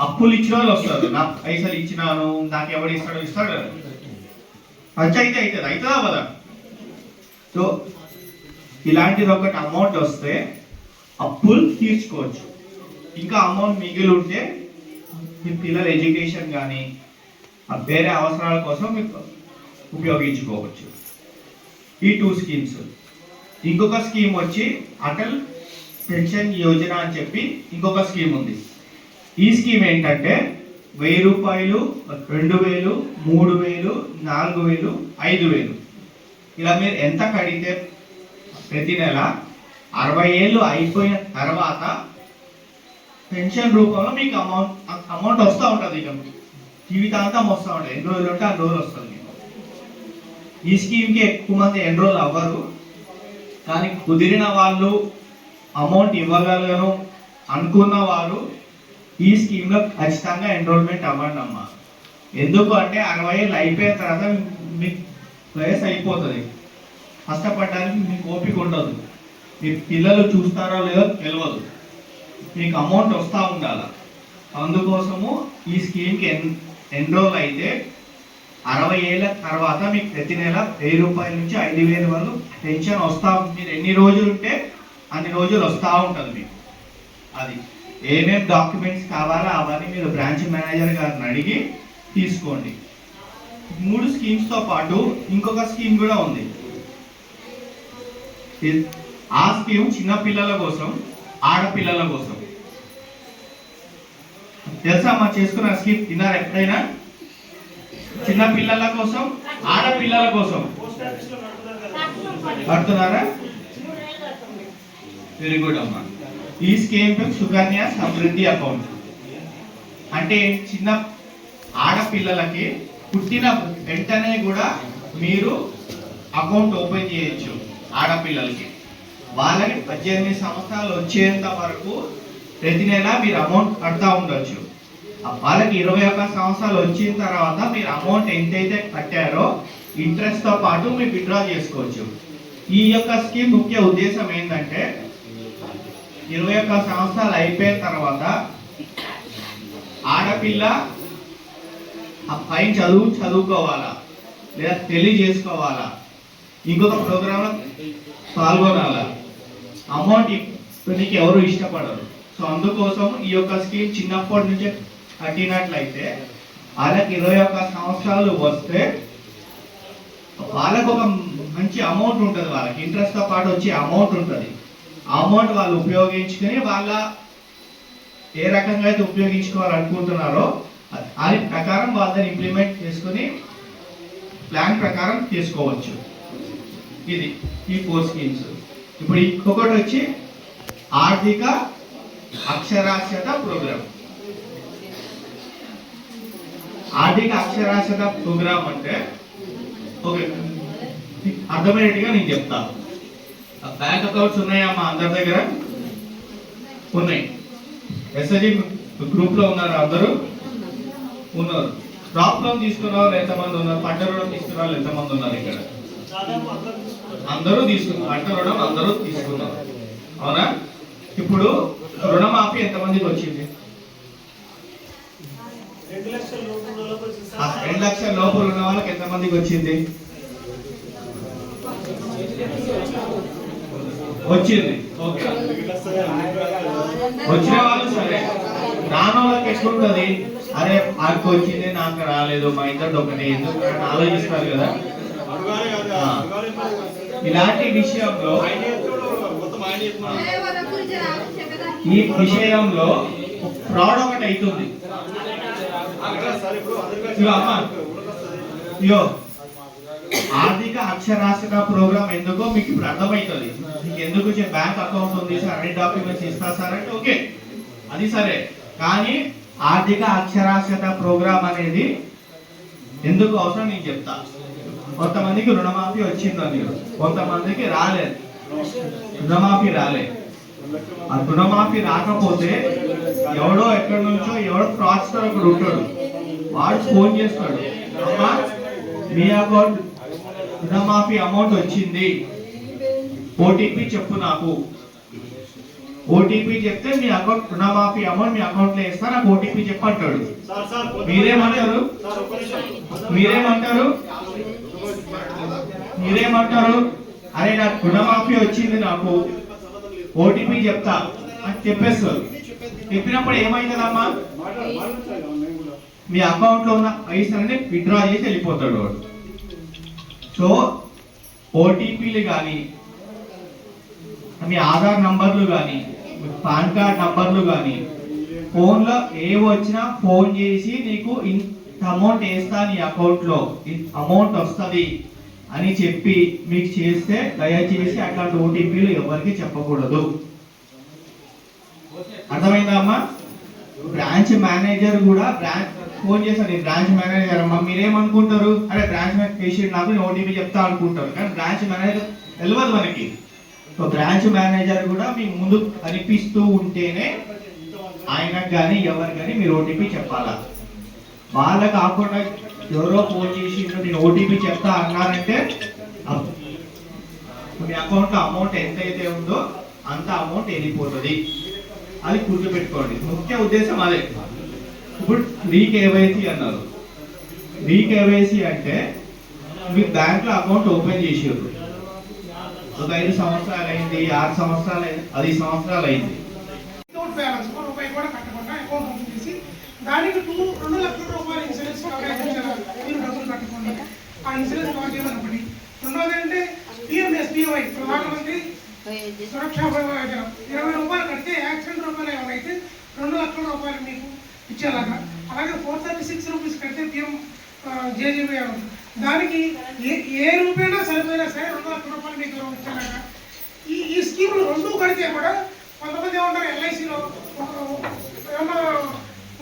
అప్పులు ఇచ్చిన వాళ్ళు వస్తారు, నా పైసలు ఇచ్చినాను నాకు ఎవడు ఇస్తాడు కదా, ఖర్చు అయితే అవుతుంది, అవుతుందా కదా. సో ఇలాంటిది ఒకటి అమౌంట్ వస్తే అప్పులు తీర్చుకోవచ్చు. ఇంకా అమౌంట్ మిగిలి ఉంటే మీ పిల్లల ఎడ్యుకేషన్ కానీ వేరే అవసరాల కోసం మీకు ఉపయోగించుకోవచ్చు. ఈ 2 స్కీమ్స్. ఇంకొక స్కీమ్ వచ్చి అటల్ పెన్షన్ యోజన అని చెప్పి ఇంకొక స్కీమ్ ఉంది. ఈ స్కీమ్ ఏంటంటే 1000 రూపాయలు, 2000, 3000, 4000, 5000 ఇలా మీరు ఎంత కడితే ప్రతి నెల 60 ఏళ్ళు అయిపోయిన తర్వాత పెన్షన్ రూపంలో మీకు అమౌంట్ వస్తూ ఉంటుంది. ఇక జీవితాంతం వస్తూ ఉంటుంది. ఎన్ని రోజులు ఉంటే అన్ని రోజులు వస్తుంది మీకు. ఈ స్కీమ్కి ఎక్కువ మంది ఎన్రోల్ అవ్వరు, కానీ కుదిరిన వాళ్ళు అమౌంట్ ఇవ్వగలను అనుకున్న వారు ఈ స్కీమ్లో ఖచ్చితంగా ఎన్రోల్మెంట్ అవ్వండి అమ్మా. ఎందుకు అంటే 60 ఏళ్ళు అయిపోయిన తర్వాత మీకు వయసు అయిపోతుంది, కష్టపడడానికి మీకు ఓపిక ఉండదు, మీ పిల్లలు చూస్తారో లేదో తెలియదు, మీకు అమౌంట్ వస్తూ ఉండాలి. అందుకోసము ఈ స్కీమ్కి ఎన్రోల్ అయితే 60 ఏళ్ళ తర్వాత మీకు ప్రతి నెల 1000 రూపాయల నుంచి 5000 వరకు పెన్షన్ వస్తూ ఉంటుంది. మీరు ఎన్ని రోజులు ఉంటే అన్ని రోజులు వస్తూ ఉంటుంది మీకు. అది ఏమేమి డాక్యుమెంట్స్ కావాలో అవన్నీ మీరు బ్రాంచ్ మేనేజర్ గారిని అడిగి తీసుకోండి. 3 స్కీమ్స్తో పాటు ఇంకొక స్కీమ్ కూడా ఉంది. ఆ స్కీమ్ చిన్న పిల్లల కోసం, ఆడపిల్లల కోసం. తెలుసా మా చేసుకున్న స్కీమ్ తిన్నారు ఎప్పుడైనా? చిన్న పిల్లల కోసం, ఆడపిల్లల కోసం పడుతున్నారా? వెరీ గుడ్ అమ్మా. ఈ స్కీమ్ సుకన్య సమృద్ధి అకౌంట్ అంటే చిన్న ఆడపిల్లలకి పుట్టిన వెంటనే కూడా మీరు అకౌంట్ ఓపెన్ చేయొచ్చు. ఆడపిల్లలకి వాళ్ళకి 18 సంవత్సరాలు వచ్చేంత వరకు ప్రతి నెల మీరు అమౌంట్ కడతా ఉండొచ్చు. వాళ్ళకి 21 సంవత్సరాలు వచ్చిన తర్వాత మీరు అమౌంట్ ఎంతైతే కట్టారో ఇంట్రెస్ట్తో పాటు మీరు విత్డ్రా చేసుకోవచ్చు. ఈ యొక్క స్కీమ్ ముఖ్య ఉద్దేశం ఏంటంటే 21 సంవత్సరాలు అయిపోయిన తర్వాత ఆడపిల్ల ఆ పైన చదువుకోవాలా లేదా పెళ్లి చేసుకోవాలా, ఇంకొక ప్రోగ్రాంలో పాల్గొనాలా, అమౌంట్ నీకు ఎవరు ఇష్టపడరు. సో అందుకోసం ఈ యొక్క స్కీమ్ చిన్నప్పటి నుంచే కట్టినట్లయితే వాళ్ళకి 21 సంవత్సరాలు వస్తే వాళ్ళకు ఒక మంచి అమౌంట్ ఉంటుంది, వాళ్ళకి ఇంట్రెస్ట్తో పాటు వచ్చే అమౌంట్ ఉంటుంది. ఆ అమౌంట్ వాళ్ళు ఉపయోగించుకొని వాళ్ళ ఏ రకంగా అయితే ఉపయోగించుకోవాలనుకుంటున్నారో దాని ప్రకారం వాళ్ళని ఇంప్లిమెంట్ చేసుకుని ప్లాన్ ప్రకారం చేసుకోవచ్చు. ఇది ఈ 4 స్కీమ్స్. ఇప్పుడు ఇంకొకటి వచ్చి ఆర్థిక అక్షరాస్యత ప్రోగ్రామ్. ఆర్థిక అక్షరాస్యత ప్రోగ్రామ్ అంటే ఓకే అర్థమయ్యేట్టుగా నేను చెప్తాను. బ్యాంక్ అకౌంట్స్ ఉన్నాయా మా అందరి దగ్గర? ఉన్నాయి. ఎస్ఎస్జి గ్రూప్ లో ఉన్నారు, అందరూ ఉన్నారు. క్రాప్ లోన్ తీసుకున్న వాళ్ళు ఎంతమంది ఉన్నారు? పంట రుణం తీసుకున్న వాళ్ళు ఎంతమంది ఉన్నారు? ఇక్కడ అందరూ తీసుకున్నారు. పంట రుణం అందరూ తీసుకున్నారు, అవునా? ఇప్పుడు రుణమాఫీ ఎంతమందికి వచ్చింది? 2 లక్షల లోపు ఉన్న వాళ్ళకి ఎంతమందికి వచ్చింది? వచ్చింది. ఓకే, వచ్చిన వాళ్ళు సరే. రాని వాళ్ళకి ఎట్లుంటది? అరే నాకు వచ్చింది నాకు రాలేదు, మా ఇద్దరు ఒకటి ఎందుకు ఆలోచిస్తారు కదా. ఇలాంటి విషయంలో ఈ విషయంలో ఫ్రాడ్ ఒకటి అవుతుంది. ఆర్థిక అక్షరాస్యత ప్రోగ్రామ్ ఎందుకో మీకు ఇప్పుడు అర్థమవుతుంది. మీకు ఎందుకు బ్యాంక్ అకౌంట్ ఉంది సార్, అన్ని డాక్యుమెంట్స్ ఇస్తా సార్ అంటే ఓకే, అది సరే. కానీ ఆర్థిక అక్షరాస్యత ప్రోగ్రామ్ అనేది ఎందుకు అవసరం నేను చెప్తా. కొంతమందికి రుణమాఫీ వచ్చిందని, కొంతమందికి రాలేదు. రుణమాఫీ రాలేదు. ఆ రుణమాఫీ రాకపోతే ఎవడో ఎక్కడి నుంచో ఎవడో ఫ్రాడ్స్టర్ ఒకడు ఉంటాడు, వాడు ఫోన్ చేస్తాడు, అమ్మా మీ అకౌంట్ రుణమాఫీ అమౌంట్ వచ్చింది, ఓటీపీ చెప్పు నాకు. ఓటీపీ చెప్తే మీ అకౌంట్ రుణమాఫీ అమౌంట్ మీ అకౌంట్ లో వేస్తా, నాకు ఓటీపీ చెప్పంటాడు. మీరేమంటారు? మీరేమంటారు? అరే నాకు రుణమాఫీ వచ్చింది, నాకు ఓటీపీ చెప్తా అని చెప్పేస్తారు. చెప్పినప్పుడు ఏమైతుందమ్మా, మీ అకౌంట్ లో ఉన్న పైసలని విత్డ్రా చేసి వెళ్ళిపోతాడు వాడు. సో ఓటీపీలు కానీ, మీ ఆధార్ నంబర్లు కానీ, పాన్ కార్డ్ నంబర్లు కానీ, ఫోన్లో ఏవి వచ్చినా ఫోన్ చేసి నీకు ఇంత అమౌంట్ వేస్తా నీ అకౌంట్లో, ఇంత అమౌంట్ వస్తుంది అని చెప్పి మీకు చేస్తే దయచేసి అట్లాంటి ఓటీపీలు ఎవరికి చెప్పకూడదు. అర్థమైందా అమ్మా? బ్రాంచ్ మేనేజర్ కూడా ఫోన్ చేశారు, నేను బ్రాంచ్ మేనేజర్ అమ్మా, మీరేమనుకుంటారు, అరే బ్రాంచ్ పేషెంట్ నాకు నేను ఓటీపీ చెప్తా అనుకుంటారు, కానీ బ్రాంచ్ మేనేజర్ తెలియదు మనకి. సో బ్రాంచ్ మేనేజర్ కూడా మీ ముందు కనిపిస్తూ ఉంటేనే ఆయనకు కానీ ఎవరు కానీ మీరు ఓటీపీ చెప్పాలా. వాళ్ళ కాకుండా ఎవరో ఫోన్ చేసి నేను ఓటీపీ చెప్తా అన్నారంటే మీ అకౌంట్లో అమౌంట్ ఎంతైతే ఉందో అంత అమౌంట్ వెళ్ళిపోతుంది. అది గుర్తుపెట్టుకోండి, ముఖ్య ఉద్దేశం అదే. ఇప్పుడు రీకేవైసీ అన్నారు. రీకేవైసీ అంటే మీరు బ్యాంక్లో అకౌంట్ ఓపెన్ చేసారు, ఒక 5 సంవత్సరాలు అయింది, 6 సంవత్సరాలు అయింది, 10 సంవత్సరాలు అయింది. వితౌట్ బ్యాలెన్స్ రూపాయి కూడా కట్టకుండా అకౌంట్ ఓపెన్ చేసి దానికి 2 లక్షల రూపాయల ఇన్సూరెన్స్ కవరేజ్ ఇచ్చారు. మీరు డబ్బులు కట్టకుండా ఆ ఇన్సూరెన్స్ కవర్ చేయమన్నప్పటి. రెండోది అంటే పిఎంఎస్బీవై ప్రధానమంత్రి సురక్షా బీమా యోజన 20 రూపాయలు కడితే యాక్సిడెంట్ రూపాయలు ఏమైతే 2 లక్షల రూపాయలు మీకు ఇచ్చేలాగా. అలాగే 436 రూపీస్ కడితే పిఎం జేజీబీ దానికి ఏ రూపాయనా సరిపోయినా సరే 2 లక్షల రూపాయలు మీకు ఇచ్చేలాగా. ఈ స్కీములు 2 కడితే కూడా కొంతమంది ఏమంటారు ఎల్ఐసిలో ఏమన్నా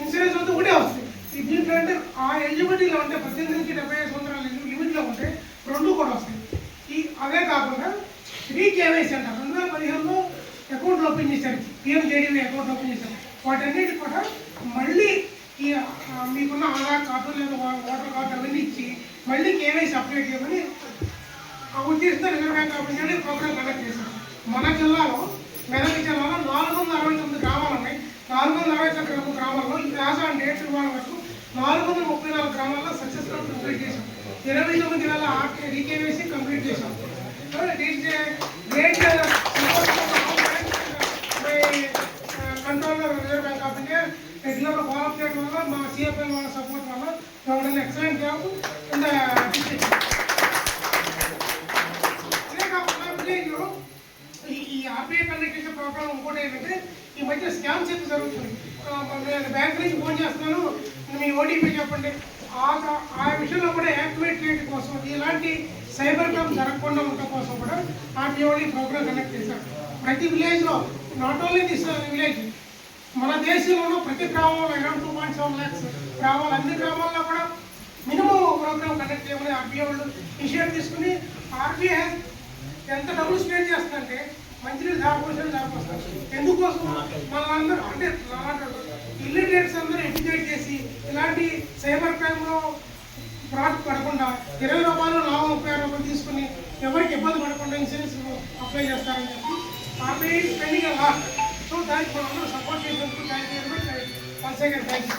ఇన్సూరెన్స్ వస్తే ఒకటే వస్తుంది. దీంట్లో అంటే ఆ ఎలిజిబిలిటీలో ఉంటే 18 నుంచి 75 సంవత్సరాల లిమిట్లో ఉంటే 2 కూడా వస్తాయి. అదే కాకుండా రీకేవైసీ అంటారు. 2015లో అకౌంట్లు ఓపెన్ చేశారు, పిఎంజేడీవీ అకౌంట్ ఓపెన్ చేశారు. వాటన్నిటి కూడా మళ్ళీ ఈ మీకున్న ఆధార్ కార్డు లేదా ఓటర్ కార్డు అవన్నీ ఇచ్చి మళ్ళీ కేవైసీ అప్డేట్ చేయమని ఉద్దేశంతో Reserve Bank of India programme conduct చేశారు. మన జిల్లాలో, మెదక్ జిల్లాలో 469 గ్రామాలు ఉన్నాయి. 469 గ్రామాల్లో ఈ రాజా డేట్ ఇవ్వడం వరకు 434 గ్రామాల్లో సక్సెస్ఫుల్ కంప్లీట్ చేశాం. 29 నెలల రీకేవైసీ కంప్లీట్ చేశాం. Great controller reserve Bank of India regular follow up చేయడం వల్ల మా సిఎఫ్ఎల్ వాళ్ళ సపోర్ట్ వల్ల మేము excellent job in the district. అదే కాకుండా విలేజ్లో ఈ ఆర్బీఐ కండక్ట్ చేసే ప్రోగ్రామ్ ఇంకోటి ఏంటంటే ఈ మధ్య స్కామ్స్ ఎక్కువ జరుగుతుంది. నేను బ్యాంక్ నుంచి ఫోన్ చేస్తున్నాను, మీ ఓటీపీ చెప్పండి. ఆ విషయంలో కూడా యాక్టివేట్ చేయడం కోసం, ఇలాంటి సైబర్ క్రైమ్ జరగకుండా ఉండటం కోసం కూడా ఆర్బీఐ ప్రోగ్రామ్ కండక్ట్ చేశారు. ప్రతి విలేజ్లో, నాట్ ఓన్లీ దిస్ విలేజ్, మన దేశంలో ప్రతి గ్రామంలో అరౌండ్ 2.7 lakhs గ్రామాలు, అన్ని గ్రామాల్లో కూడా మినిమం ప్రోగ్రామ్ కండక్ట్ చేయమని ఆర్బీఐ వాళ్ళు ఇనిషియేటివ్ తీసుకుని, ఆర్బీఐ ఎంత డబ్బులు స్పెండ్ చేస్తుందంటే మంచినీళ్ళు దారిపోసిన దారిపోస్తారు. ఎందుకోసం మనందరూ అంటే ఇల్లిటరేట్స్ అందరూ ఎడ్యుకేట్ చేసి ఇలాంటి సైబర్ క్రైమ్లో ఫ్రాడ్ పడకుండా 20 రూపాయలు 36 రూపాయలు తీసుకుని ఎవరికి ఇబ్బంది పడకుండా ఇన్సూరెన్స్ అప్లై చేస్తారని చెప్పి ఆర్బీఐ స్పెండింగ్ అలా. సో దానికి మనందరూ సపోర్ట్ చేసినందుకు thank you very much. Once again thank you.